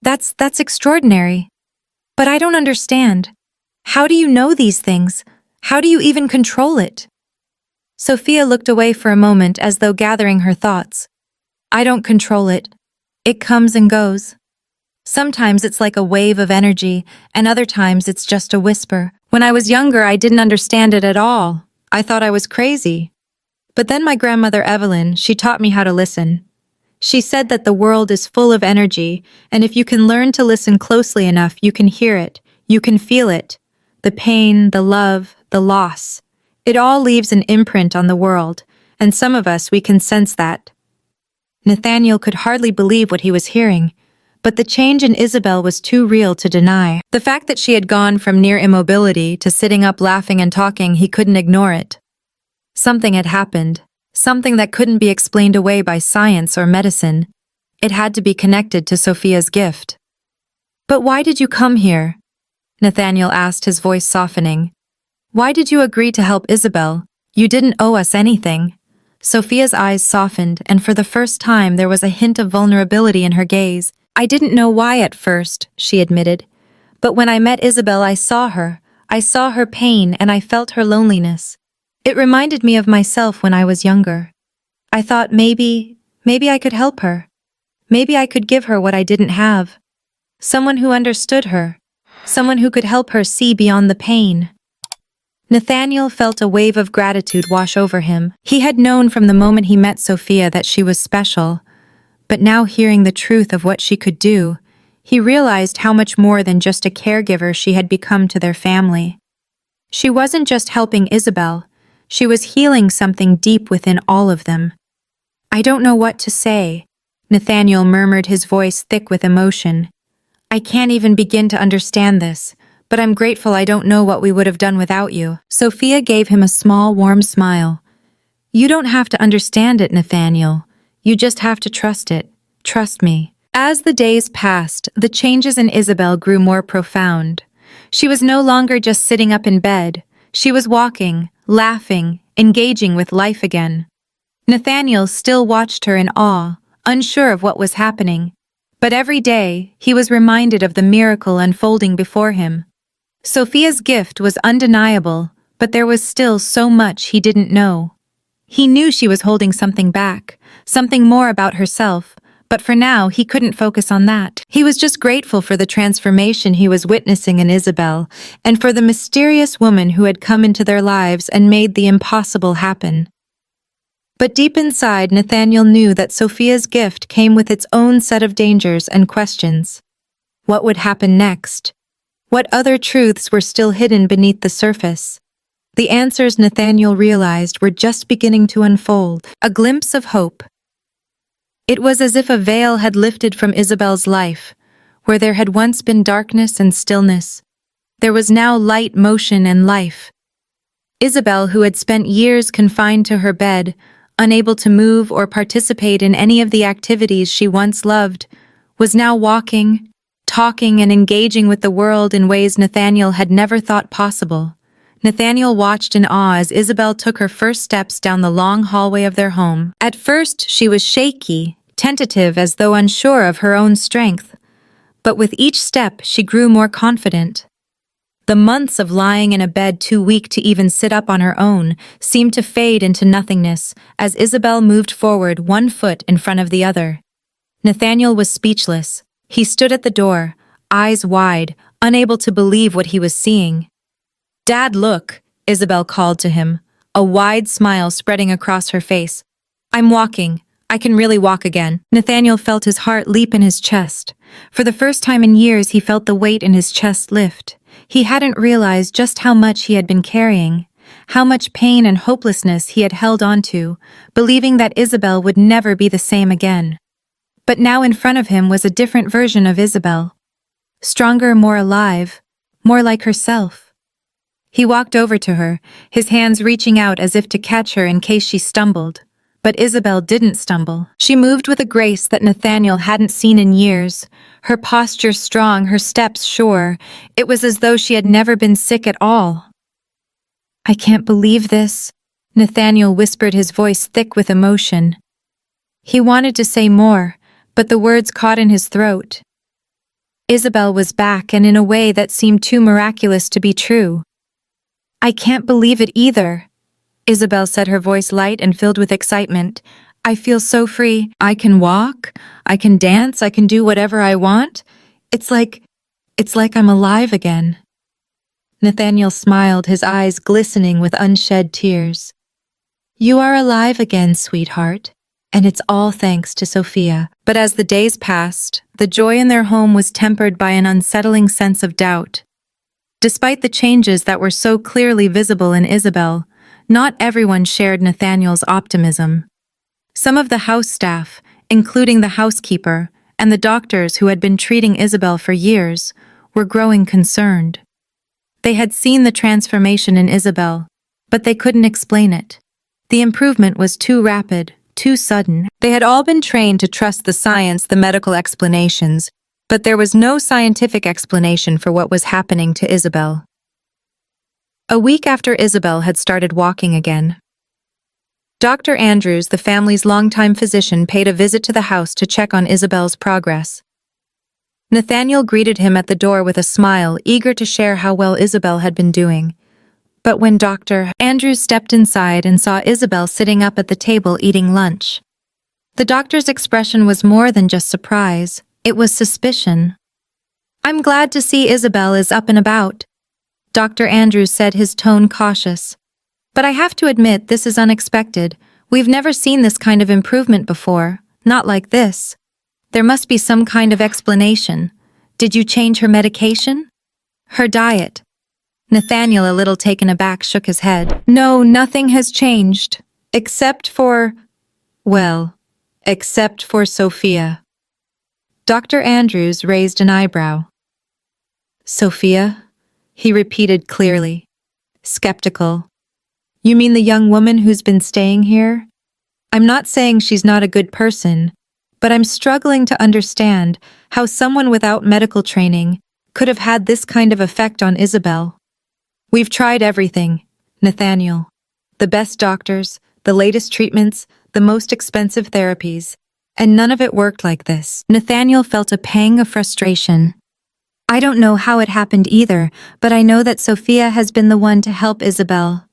That's extraordinary. But I don't understand. How do you know these things? How do you even control it?" Sophia looked away for a moment as though gathering her thoughts. "I don't control it. It comes and goes. Sometimes it's like a wave of energy, and other times it's just a whisper. When I was younger, I didn't understand it at all. I thought I was crazy. But then my grandmother Evelyn, she taught me how to listen. She said that the world is full of energy, and if you can learn to listen closely enough, you can hear it, you can feel it. The pain, the love, the loss. It all leaves an imprint on the world, and some of us, we can sense that." Nathaniel could hardly believe what he was hearing, but the change in Isabel was too real to deny. The fact that she had gone from near immobility to sitting up laughing and talking, he couldn't ignore it. Something had happened, something that couldn't be explained away by science or medicine. It had to be connected to Sophia's gift. "But why did you come here?" Nathaniel asked, his voice softening. "Why did you agree to help Isabel? You didn't owe us anything." Sophia's eyes softened, and for the first time there was a hint of vulnerability in her gaze. "I didn't know why at first," she admitted. "But when I met Isabel, I saw her. I saw her pain, and I felt her loneliness. It reminded me of myself when I was younger. I thought maybe I could help her. Maybe I could give her what I didn't have. Someone who understood her. Someone who could help her see beyond the pain. Nathaniel felt a wave of gratitude wash over him. He had known from the moment he met Sophia that she was special, but now hearing the truth of what she could do, he realized how much more than just a caregiver she had become to their family. She wasn't just helping Isabel, she was healing something deep within all of them. I don't know what to say, Nathaniel murmured, his voice thick with emotion. I can't even begin to understand this, but I'm grateful. I don't know what we would have done without you. Sophia gave him a small, warm smile. You don't have to understand it, Nathaniel. You just have to trust it. Trust me. As the days passed, the changes in Isabel grew more profound. She was no longer just sitting up in bed. She was walking, laughing, engaging with life again. Nathaniel still watched her in awe, unsure of what was happening. But every day, he was reminded of the miracle unfolding before him. Sophia's gift was undeniable, but there was still so much he didn't know. He knew she was holding something back, something more about herself, but for now he couldn't focus on that. He was just grateful for the transformation he was witnessing in Isabel, and for the mysterious woman who had come into their lives and made the impossible happen. But deep inside, Nathaniel knew that Sophia's gift came with its own set of dangers and questions. What would happen next? What other truths were still hidden beneath the surface? The answers, Nathaniel realized, were just beginning to unfold, a glimpse of hope. It was as if a veil had lifted from Isabel's life, where there had once been darkness and stillness. There was now light, motion, and life. Isabel, who had spent years confined to her bed, unable to move or participate in any of the activities she once loved, was now walking, talking, and engaging with the world in ways Nathaniel had never thought possible. Nathaniel watched in awe as Isabel took her first steps down the long hallway of their home. At first, she was shaky, tentative, as though unsure of her own strength. But with each step, she grew more confident. The months of lying in a bed too weak to even sit up on her own seemed to fade into nothingness as Isabel moved forward, one foot in front of the other. Nathaniel was speechless. He stood at the door, eyes wide, unable to believe what he was seeing. "Dad, look," Isabel called to him, a wide smile spreading across her face. "I'm walking. I can really walk again." Nathaniel felt his heart leap in his chest. For the first time in years, he felt the weight in his chest lift. He hadn't realized just how much he had been carrying, how much pain and hopelessness he had held onto, believing that Isabel would never be the same again. But now in front of him was a different version of Isabel. Stronger, more alive, more like herself. He walked over to her, his hands reaching out as if to catch her in case she stumbled. But Isabel didn't stumble. She moved with a grace that Nathaniel hadn't seen in years, her posture strong, her steps sure. It was as though she had never been sick at all. "I can't believe this," Nathaniel whispered, his voice thick with emotion. He wanted to say more, but the words caught in his throat. Isabel was back, and in a way that seemed too miraculous to be true. "I can't believe it either," Isabel said, her voice light and filled with excitement. "I feel so free. I can walk, I can dance, I can do whatever I want. It's like I'm alive again." Nathaniel smiled, his eyes glistening with unshed tears. "You are alive again, sweetheart, and it's all thanks to Sophia." But as the days passed, the joy in their home was tempered by an unsettling sense of doubt. Despite the changes that were so clearly visible in Isabel, not everyone shared Nathaniel's optimism. Some of the house staff, including the housekeeper and the doctors who had been treating Isabel for years, were growing concerned. They had seen the transformation in Isabel, but they couldn't explain it. The improvement was too rapid, too sudden. They had all been trained to trust the science, the medical explanations, but there was no scientific explanation for what was happening to Isabel. A week after Isabel had started walking again, Dr. Andrews, the family's longtime physician, paid a visit to the house to check on Isabel's progress. Nathaniel greeted him at the door with a smile, eager to share how well Isabel had been doing. But when Dr. Andrews stepped inside and saw Isabel sitting up at the table eating lunch, the doctor's expression was more than just surprise, it was suspicion. "I'm glad to see Isabel is up and about," Dr. Andrews said, his tone cautious. "But I have to admit this is unexpected. We've never seen this kind of improvement before, not like this. There must be some kind of explanation. Did you change her medication? Her diet?" Nathaniel, a little taken aback, shook his head. "No, nothing has changed. Except for Sophia." Dr. Andrews raised an eyebrow. "Sophia?" he repeated clearly, skeptical. "You mean the young woman who's been staying here? I'm not saying she's not a good person, but I'm struggling to understand how someone without medical training could have had this kind of effect on Isabel. We've tried everything, Nathaniel. The best doctors, the latest treatments, the most expensive therapies, and none of it worked like this." Nathaniel felt a pang of frustration. "I don't know how it happened either, but I know that Sophia has been the one to help Isabel.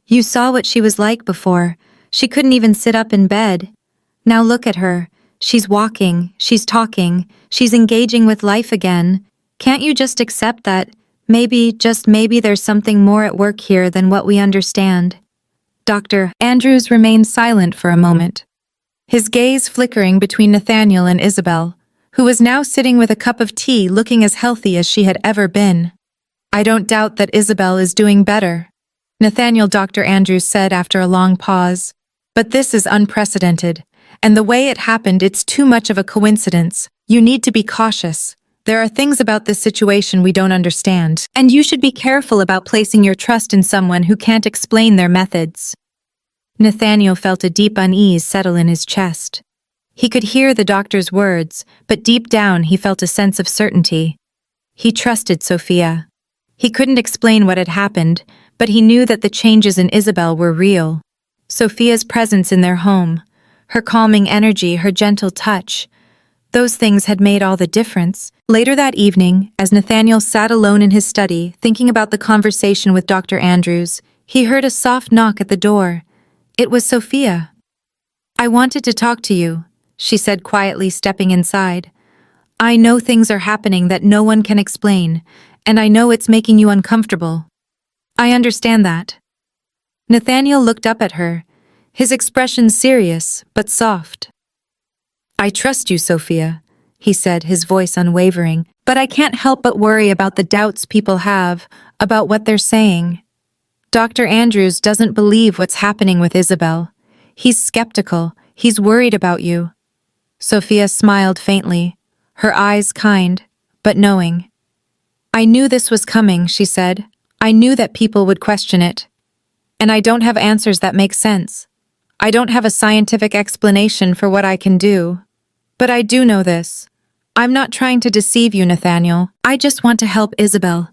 You saw what she was like before. She couldn't even sit up in bed. Now look at her. She's walking, she's talking, she's engaging with life again. Can't you just accept that maybe, just maybe, there's something more at work here than what we understand?" Dr. Andrews remained silent for a moment, his gaze flickering between Nathaniel and Isabel, who was now sitting with a cup of tea looking as healthy as she had ever been. "I don't doubt that Isabel is doing better," Nathaniel, Dr. Andrews said after a long pause. "But this is unprecedented, and the way it happened, it's too much of a coincidence. You need to be cautious. There are things about this situation we don't understand, and you should be careful about placing your trust in someone who can't explain their methods." Nathaniel felt a deep unease settle in his chest. He could hear the doctor's words, but deep down he felt a sense of certainty. He trusted Sophia. He couldn't explain what had happened, but he knew that the changes in Isabel were real. Sophia's presence in their home, her calming energy, her gentle touch, those things had made all the difference. Later that evening, as Nathaniel sat alone in his study, thinking about the conversation with Dr. Andrews, he heard a soft knock at the door. It was Sophia. "I wanted to talk to you," she said quietly, stepping inside. "I know things are happening that no one can explain, and I know it's making you uncomfortable. I understand that." Nathaniel looked up at her, his expression serious but soft. "I trust you, Sophia," he said, his voice unwavering, "but I can't help but worry about the doubts people have about what they're saying. Dr. Andrews doesn't believe what's happening with Isabel. He's skeptical, he's worried about you." Sophia smiled faintly, her eyes kind, but knowing. "I knew this was coming," she said. "I knew that people would question it. And I don't have answers that make sense. I don't have a scientific explanation for what I can do. But I do know this. I'm not trying to deceive you, Nathaniel. I just want to help Isabel."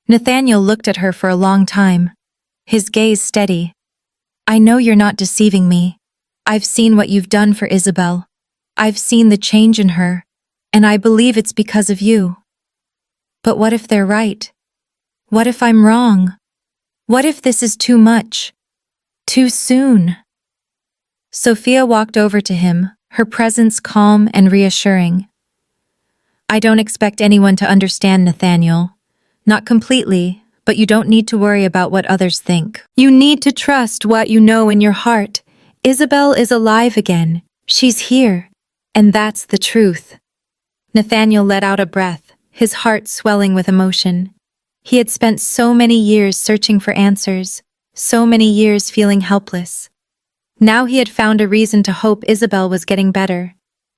Nathaniel looked at her for a long time, his gaze steady. "I know you're not deceiving me. I've seen what you've done for Isabel. I've seen the change in her, and I believe it's because of you. But what if they're right? What if I'm wrong? What if this is too much? Too soon?" Sophia walked over to him, her presence calm and reassuring. "I don't expect anyone to understand, Nathaniel. Not completely, but you don't need to worry about what others think. You need to trust what you know in your heart. Isabel is alive again. She's here. And that's the truth." Nathaniel let out a breath, his heart swelling with emotion. He had spent so many years searching for answers, so many years feeling helpless. Now he had found a reason to hope Isabel was getting better.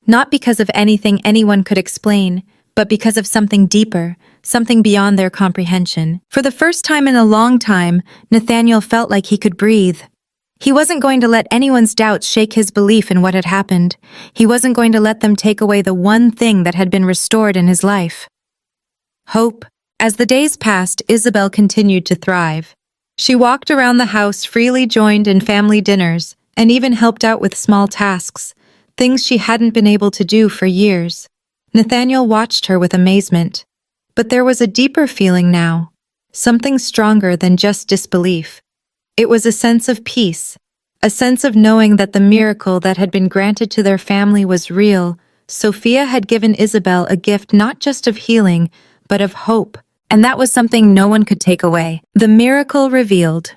Not because of anything anyone could explain, but because of something deeper, something beyond their comprehension. For the first time in a long time, Nathaniel felt like he could breathe. He wasn't going to let anyone's doubts shake his belief in what had happened. He wasn't going to let them take away the one thing that had been restored in his life. Hope. As the days passed, Isabel continued to thrive. She walked around the house freely, joined in family dinners, and even helped out with small tasks, things she hadn't been able to do for years. Nathaniel watched her with amazement. But there was a deeper feeling now. something stronger than just disbelief. It was a sense of peace, a sense of knowing that the miracle that had been granted to their family was real. Sophia had given Isabel a gift not just of healing, but of hope, and that was something no one could take away. The miracle revealed.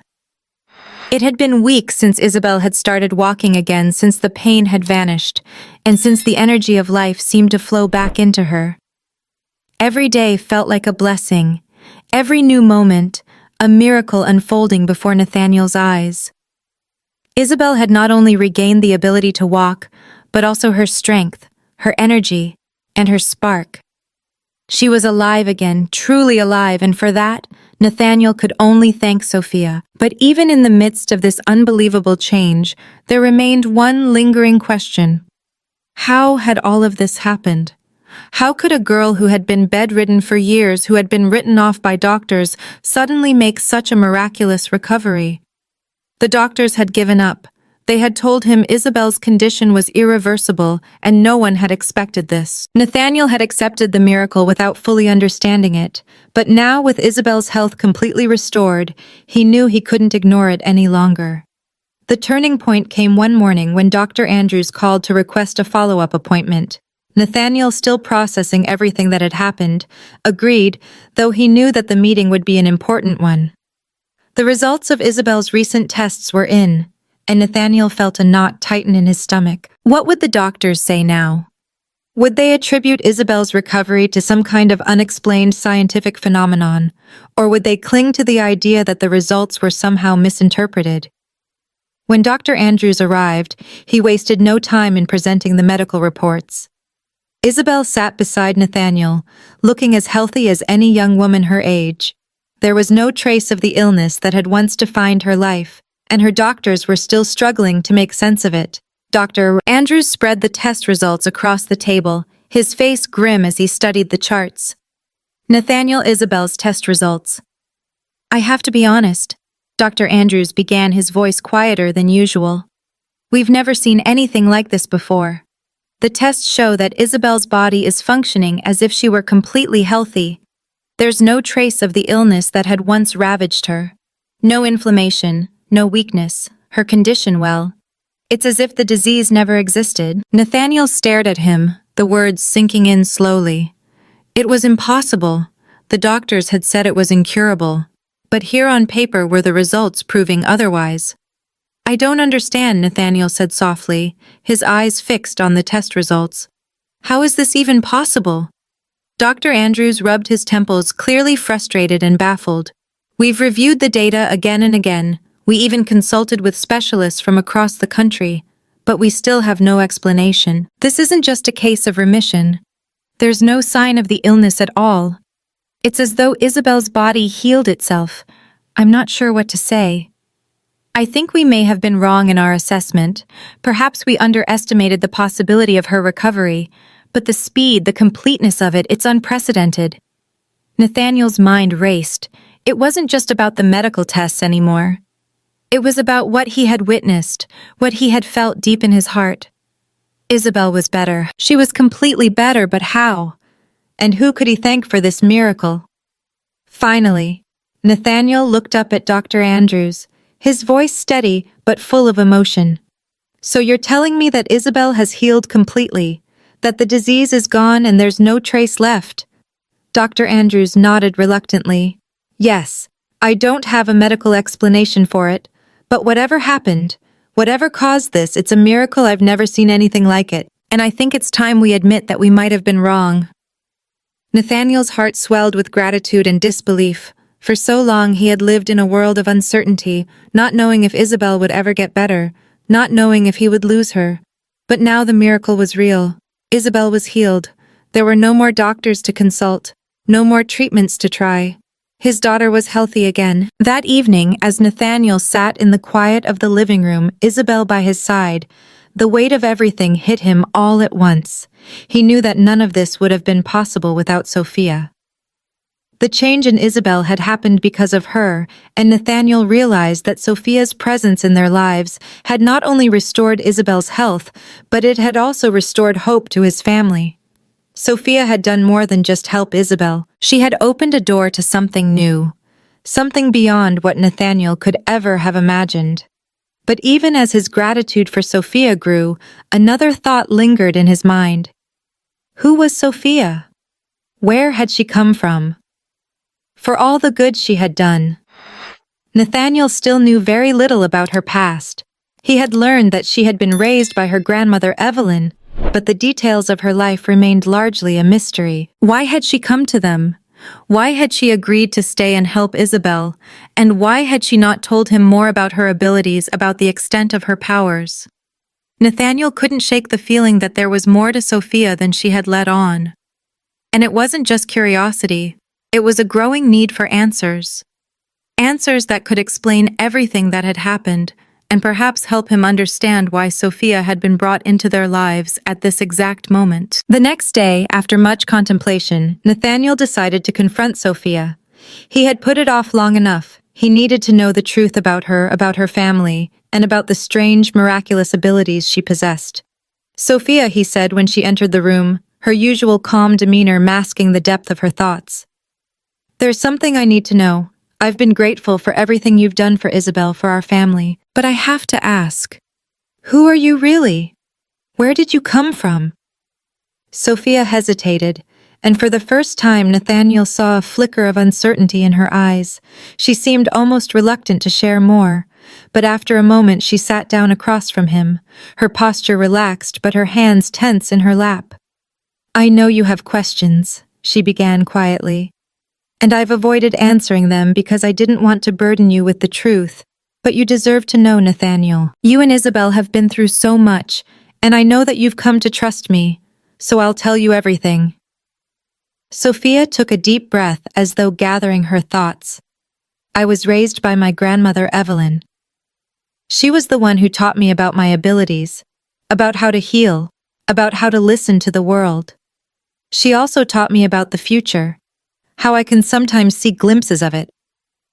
It had been weeks since Isabel had started walking again, since the pain had vanished, and since the energy of life seemed to flow back into her. Every day felt like a blessing, every new moment, a miracle unfolding before Nathaniel's eyes. Isabel had not only regained the ability to walk, but also her strength, her energy, and her spark. She was alive again, truly alive, and for that, Nathaniel could only thank Sophia. But even in the midst of this unbelievable change, there remained one lingering question. How had all of this happened? How could a girl who had been bedridden for years, who had been written off by doctors, suddenly make such a miraculous recovery? The doctors had given up. They had told him Isabel's condition was irreversible, and no one had expected this. Nathaniel had accepted the miracle without fully understanding it, but now, with Isabel's health completely restored, he knew he couldn't ignore it any longer. The turning point came one morning when Dr. Andrews called to request a follow-up appointment. Nathaniel, still processing everything that had happened, agreed, though he knew that the meeting would be an important one. The results of Isabel's recent tests were in, and Nathaniel felt a knot tighten in his stomach. What would the doctors say now? Would they attribute Isabel's recovery to some kind of unexplained scientific phenomenon, or would they cling to the idea that the results were somehow misinterpreted? When Dr. Andrews arrived, he wasted no time in presenting the medical reports. Isabel sat beside Nathaniel, looking as healthy as any young woman her age. There was no trace of the illness that had once defined her life, and her doctors were still struggling to make sense of it. Dr. Andrews spread the test results across the table, his face grim as he studied the charts. Nathaniel, Isabel's test results. I have to be honest, Dr. Andrews began, his voice quieter than usual. We've never seen anything like this before. The tests show that Isabel's body is functioning as if she were completely healthy. There's no trace of the illness that had once ravaged her. No inflammation, no weakness, her condition well. It's as if the disease never existed. Nathaniel stared at him, the words sinking in slowly. It was impossible. The doctors had said it was incurable. But here on paper were the results proving otherwise. I don't understand, Nathaniel said softly, his eyes fixed on the test results. How is this even possible? Dr. Andrews rubbed his temples, clearly frustrated and baffled. We've reviewed the data again and again. We even consulted with specialists from across the country, but we still have no explanation. This isn't just a case of remission. There's no sign of the illness at all. It's as though Isabel's body healed itself. I'm not sure what to say. I think we may have been wrong in our assessment. Perhaps we underestimated the possibility of her recovery, but the speed, the completeness of it, it's unprecedented. Nathaniel's mind raced. It wasn't just about the medical tests anymore. It was about what he had witnessed, what he had felt deep in his heart. Isabel was better. She was completely better, but how? And who could he thank for this miracle? Finally, Nathaniel looked up at Dr. Andrews, his voice steady but full of emotion. So you're telling me that Isabel has healed completely, that the disease is gone and there's no trace left? Dr. Andrews nodded reluctantly. Yes, I don't have a medical explanation for it, but whatever happened, whatever caused this, it's a miracle. I've never seen anything like it, and I think it's time we admit that we might have been wrong. Nathaniel's heart swelled with gratitude and disbelief. For so long he had lived in a world of uncertainty, not knowing if Isabel would ever get better, not knowing if he would lose her. But now the miracle was real. Isabel was healed. There were no more doctors to consult, no more treatments to try. His daughter was healthy again. That evening, as Nathaniel sat in the quiet of the living room, Isabel by his side, the weight of everything hit him all at once. He knew that none of this would have been possible without Sophia. The change in Isabel had happened because of her, and Nathaniel realized that Sophia's presence in their lives had not only restored Isabel's health, but it had also restored hope to his family. Sophia had done more than just help Isabel. She had opened a door to something new, something beyond what Nathaniel could ever have imagined. But even as his gratitude for Sophia grew, another thought lingered in his mind. Who was Sophia? Where had she come from? For all the good she had done, Nathaniel still knew very little about her past. He had learned that she had been raised by her grandmother Evelyn, but the details of her life remained largely a mystery. Why had she come to them? Why had she agreed to stay and help Isabel? And why had she not told him more about her abilities, about the extent of her powers? Nathaniel couldn't shake the feeling that there was more to Sophia than she had let on. And it wasn't just curiosity, it was a growing need for answers. Answers that could explain everything that had happened, and perhaps help him understand why Sophia had been brought into their lives at this exact moment. The next day, after much contemplation, Nathaniel decided to confront Sophia. He had put it off long enough. He needed to know the truth about her family, and about the strange, miraculous abilities she possessed. Sophia, he said when she entered the room, her usual calm demeanor masking the depth of her thoughts. There's something I need to know. I've been grateful for everything you've done for Isabel, for our family, but I have to ask, who are you really? Where did you come from? Sophia hesitated, and for the first time Nathaniel saw a flicker of uncertainty in her eyes. She seemed almost reluctant to share more, but after a moment she sat down across from him, her posture relaxed but her hands tense in her lap. I know you have questions, she began quietly, and I've avoided answering them because I didn't want to burden you with the truth. But you deserve to know, Nathaniel. You and Isabel have been through so much, and I know that you've come to trust me, so I'll tell you everything. Sophia took a deep breath as though gathering her thoughts. I was raised by my grandmother Evelyn. She was the one who taught me about my abilities, about how to heal, about how to listen to the world. She also taught me about the future, how I can sometimes see glimpses of it.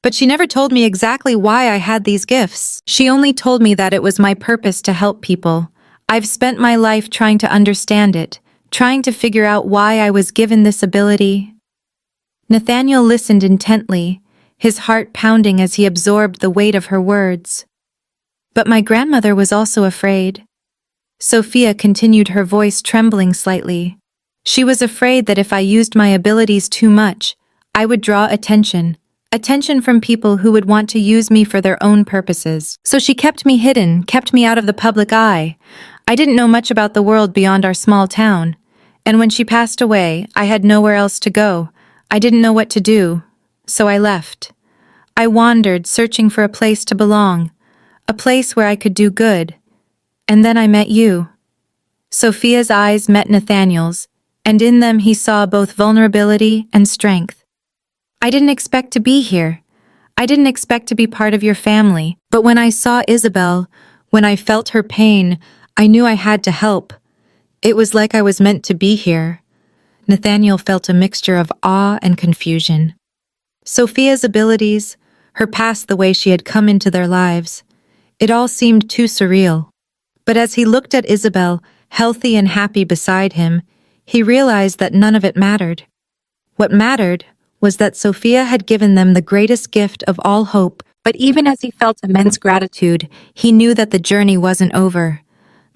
But she never told me exactly why I had these gifts. She only told me that it was my purpose to help people. I've spent my life trying to understand it, trying to figure out why I was given this ability. Nathaniel listened intently, his heart pounding as he absorbed the weight of her words. But my grandmother was also afraid. Sophia continued, her voice trembling slightly. She was afraid that if I used my abilities too much, I would draw attention from people who would want to use me for their own purposes. So she kept me hidden, kept me out of the public eye. I didn't know much about the world beyond our small town. And when she passed away, I had nowhere else to go. I didn't know what to do. So I left. I wandered, searching for a place to belong, a place where I could do good. And then I met you. Sophia's eyes met Nathaniel's, and in them he saw both vulnerability and strength. I didn't expect to be here. I didn't expect to be part of your family. But when I saw Isabel, when I felt her pain, I knew I had to help. It was like I was meant to be here. Nathaniel felt a mixture of awe and confusion. Sophia's abilities, her past, the way she had come into their lives, it all seemed too surreal. But as he looked at Isabel, healthy and happy beside him, he realized that none of it mattered. What mattered was that Sophia had given them the greatest gift of all, hope. But even as he felt immense gratitude, he knew that the journey wasn't over.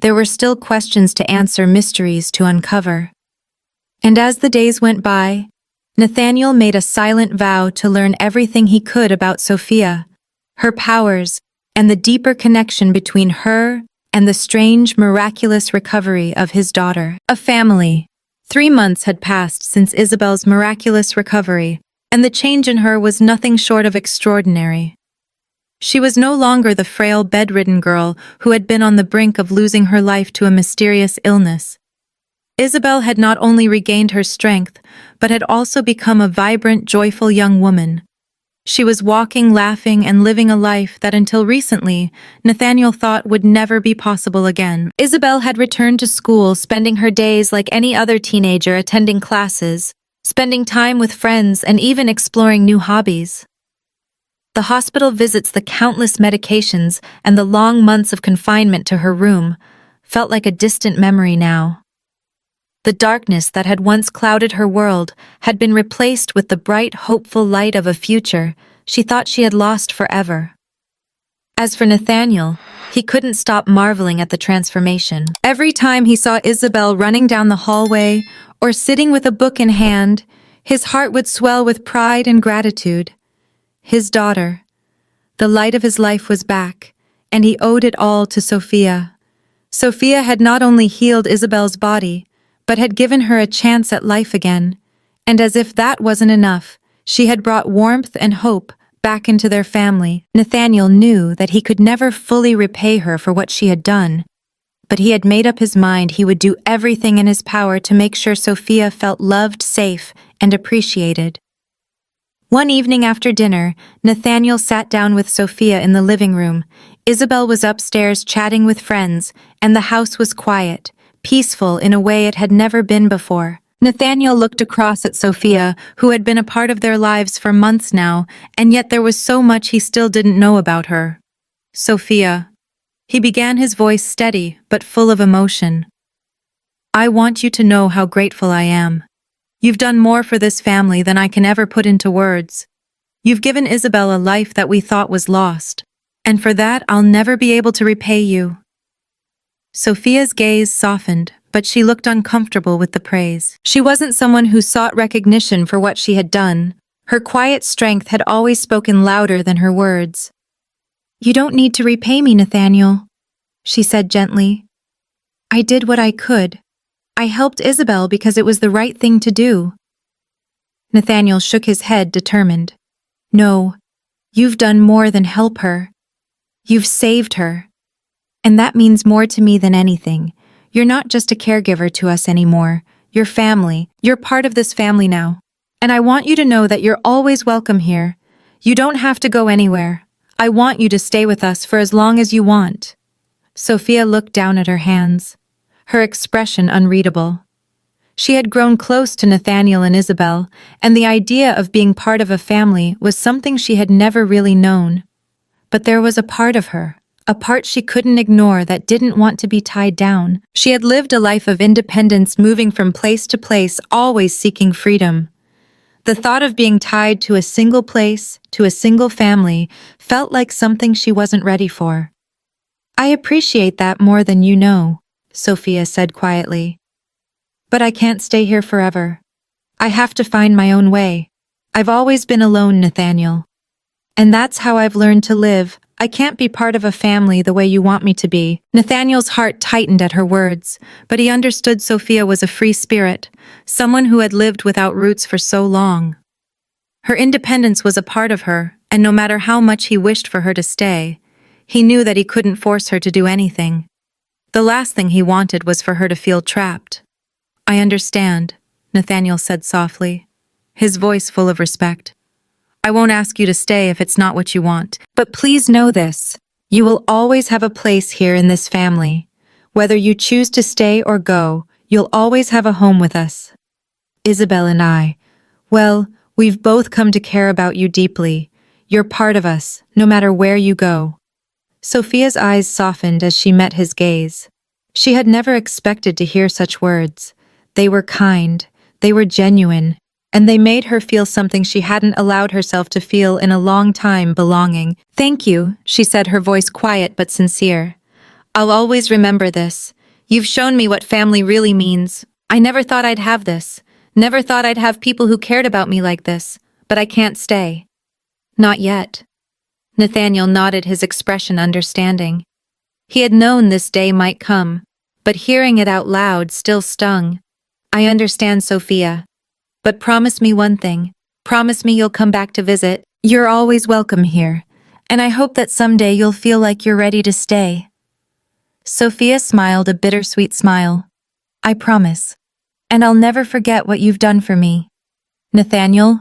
There were still questions to answer, mysteries to uncover. And as the days went by, Nathaniel made a silent vow to learn everything he could about Sophia, her powers, and the deeper connection between her and the strange, miraculous recovery of his daughter. A family. 3 months had passed since Isabel's miraculous recovery, and the change in her was nothing short of extraordinary. She was no longer the frail, bedridden girl who had been on the brink of losing her life to a mysterious illness. Isabel had not only regained her strength, but had also become a vibrant, joyful young woman. She was walking, laughing, and living a life that until recently, Nathaniel thought would never be possible again. Isabel had returned to school, spending her days like any other teenager, attending classes, spending time with friends, and even exploring new hobbies. The hospital visits, the countless medications, and the long months of confinement to her room felt like a distant memory now. The darkness that had once clouded her world had been replaced with the bright, hopeful light of a future she thought she had lost forever. As for Nathaniel, he couldn't stop marveling at the transformation. Every time he saw Isabel running down the hallway or sitting with a book in hand, his heart would swell with pride and gratitude. His daughter, the light of his life, was back, and he owed it all to Sophia. Sophia had not only healed Isabel's body, but had given her a chance at life again. And as if that wasn't enough, she had brought warmth and hope back into their family. Nathaniel knew that he could never fully repay her for what she had done, but he had made up his mind he would do everything in his power to make sure Sophia felt loved, safe, and appreciated. One evening after dinner, Nathaniel sat down with Sophia in the living room. Isabel was upstairs chatting with friends, and the house was quiet, peaceful in a way it had never been before. Nathaniel looked across at Sophia, who had been a part of their lives for months now, and yet there was so much he still didn't know about her. "Sophia," he began, his voice steady but full of emotion. "I want you to know how grateful I am. You've done more for this family than I can ever put into words. You've given Isabel a life that we thought was lost, and for that I'll never be able to repay you." Sophia's gaze softened, but she looked uncomfortable with the praise. She wasn't someone who sought recognition for what she had done. Her quiet strength had always spoken louder than her words. "You don't need to repay me, Nathaniel," she said gently. "I did what I could. I helped Isabel because it was the right thing to do." Nathaniel shook his head, determined. "No, you've done more than help her. You've saved her. And that means more to me than anything. You're not just a caregiver to us anymore. You're family. You're part of this family now. And I want you to know that you're always welcome here. You don't have to go anywhere. I want you to stay with us for as long as you want." Sophia looked down at her hands, her expression unreadable. She had grown close to Nathaniel and Isabel, and the idea of being part of a family was something she had never really known. But there was a part of her, a part she couldn't ignore, that didn't want to be tied down. She had lived a life of independence, moving from place to place, always seeking freedom. The thought of being tied to a single place, to a single family, felt like something she wasn't ready for. "I appreciate that more than you know," Sophia said quietly. "But I can't stay here forever. I have to find my own way. I've always been alone, Nathaniel. And that's how I've learned to live. I can't be part of a family the way you want me to be." Nathaniel's heart tightened at her words, but he understood Sophia was a free spirit, someone who had lived without roots for so long. Her independence was a part of her, and no matter how much he wished for her to stay, he knew that he couldn't force her to do anything. The last thing he wanted was for her to feel trapped. "I understand," Nathaniel said softly, his voice full of respect. "I won't ask you to stay if it's not what you want. But please know this. You will always have a place here in this family. Whether you choose to stay or go, you'll always have a home with us. Isabel and I, well, we've both come to care about you deeply. You're part of us, no matter where you go." Sophia's eyes softened as she met his gaze. She had never expected to hear such words. They were kind, they were genuine, and they made her feel something she hadn't allowed herself to feel in a long time: belonging. "Thank you," she said, her voice quiet but sincere. "I'll always remember this. You've shown me what family really means. I never thought I'd have this. Never thought I'd have people who cared about me like this. But I can't stay." "Not yet." Nathaniel nodded, his expression understanding. He had known this day might come, but hearing it out loud still stung. "I understand, Sophia. But promise me one thing. Promise me you'll come back to visit. You're always welcome here, and I hope that someday you'll feel like you're ready to stay." Sophia smiled a bittersweet smile. "I promise. And I'll never forget what you've done for me. Nathaniel,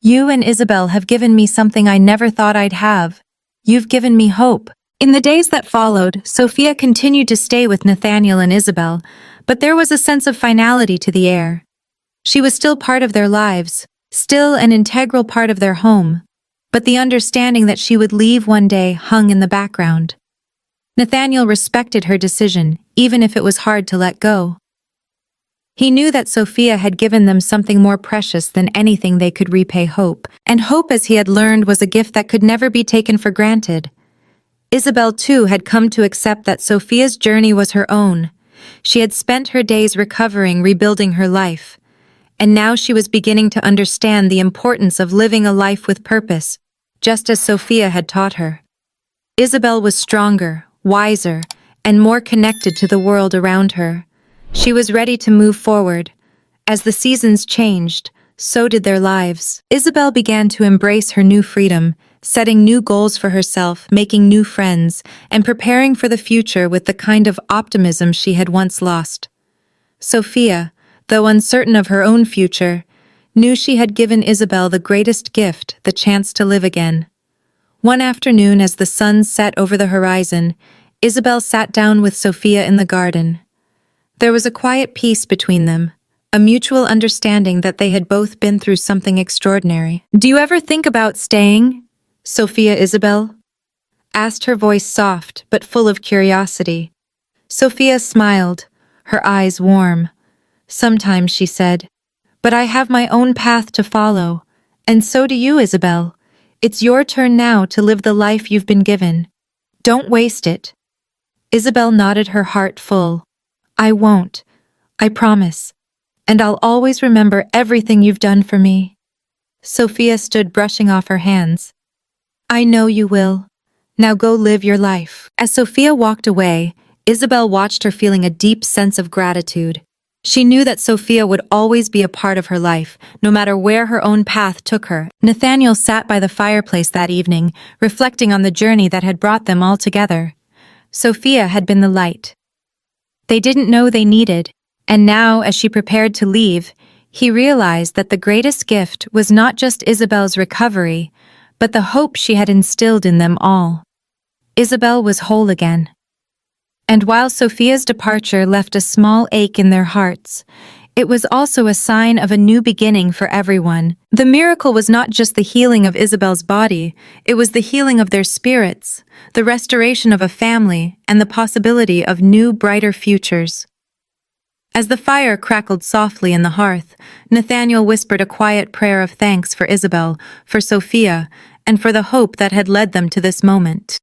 you and Isabel have given me something I never thought I'd have. You've given me hope." In the days that followed, Sophia continued to stay with Nathaniel and Isabel, but there was a sense of finality to the air. She was still part of their lives, still an integral part of their home, but the understanding that she would leave one day hung in the background. Nathaniel respected her decision, even if it was hard to let go. He knew that Sophia had given them something more precious than anything they could repay hope, and hope, as he had learned, was a gift that could never be taken for granted. Isabel, too, had come to accept that Sophia's journey was her own. She had spent her days recovering, rebuilding her life, and now she was beginning to understand the importance of living a life with purpose, just as Sophia had taught her. Isabel was stronger, wiser, and more connected to the world around her. She was ready to move forward. As the seasons changed, so did their lives. Isabel began to embrace her new freedom, setting new goals for herself, making new friends, and preparing for the future with the kind of optimism she had once lost. Sophia, though uncertain of her own future, knew she had given Isabel the greatest gift, the chance to live again. One afternoon, as the sun set over the horizon, Isabel sat down with Sophia in the garden. There was a quiet peace between them, a mutual understanding that they had both been through something extraordinary. "Do you ever think about staying, Sophia Isabel?" asked her voice, soft but full of curiosity. Sophia smiled, her eyes warm. "Sometimes," she said, "but I have my own path to follow, and so do you, Isabel. It's your turn now to live the life you've been given. Don't waste it." Isabel nodded, her heart full. "I won't. I promise. And I'll always remember everything you've done for me." Sophia stood, brushing off her hands. "I know you will. Now go live your life." As Sophia walked away, Isabel watched her, feeling a deep sense of gratitude. She knew that Sophia would always be a part of her life, no matter where her own path took her. Nathaniel sat by the fireplace that evening, reflecting on the journey that had brought them all together. Sophia had been the light they didn't know they needed, and now, as she prepared to leave, he realized that the greatest gift was not just Isabel's recovery, but the hope she had instilled in them all. Isabel was whole again. And while Sophia's departure left a small ache in their hearts, it was also a sign of a new beginning for everyone. The miracle was not just the healing of Isabel's body, it was the healing of their spirits, the restoration of a family, and the possibility of new, brighter futures. As the fire crackled softly in the hearth, Nathaniel whispered a quiet prayer of thanks for Isabel, for Sophia, and for the hope that had led them to this moment.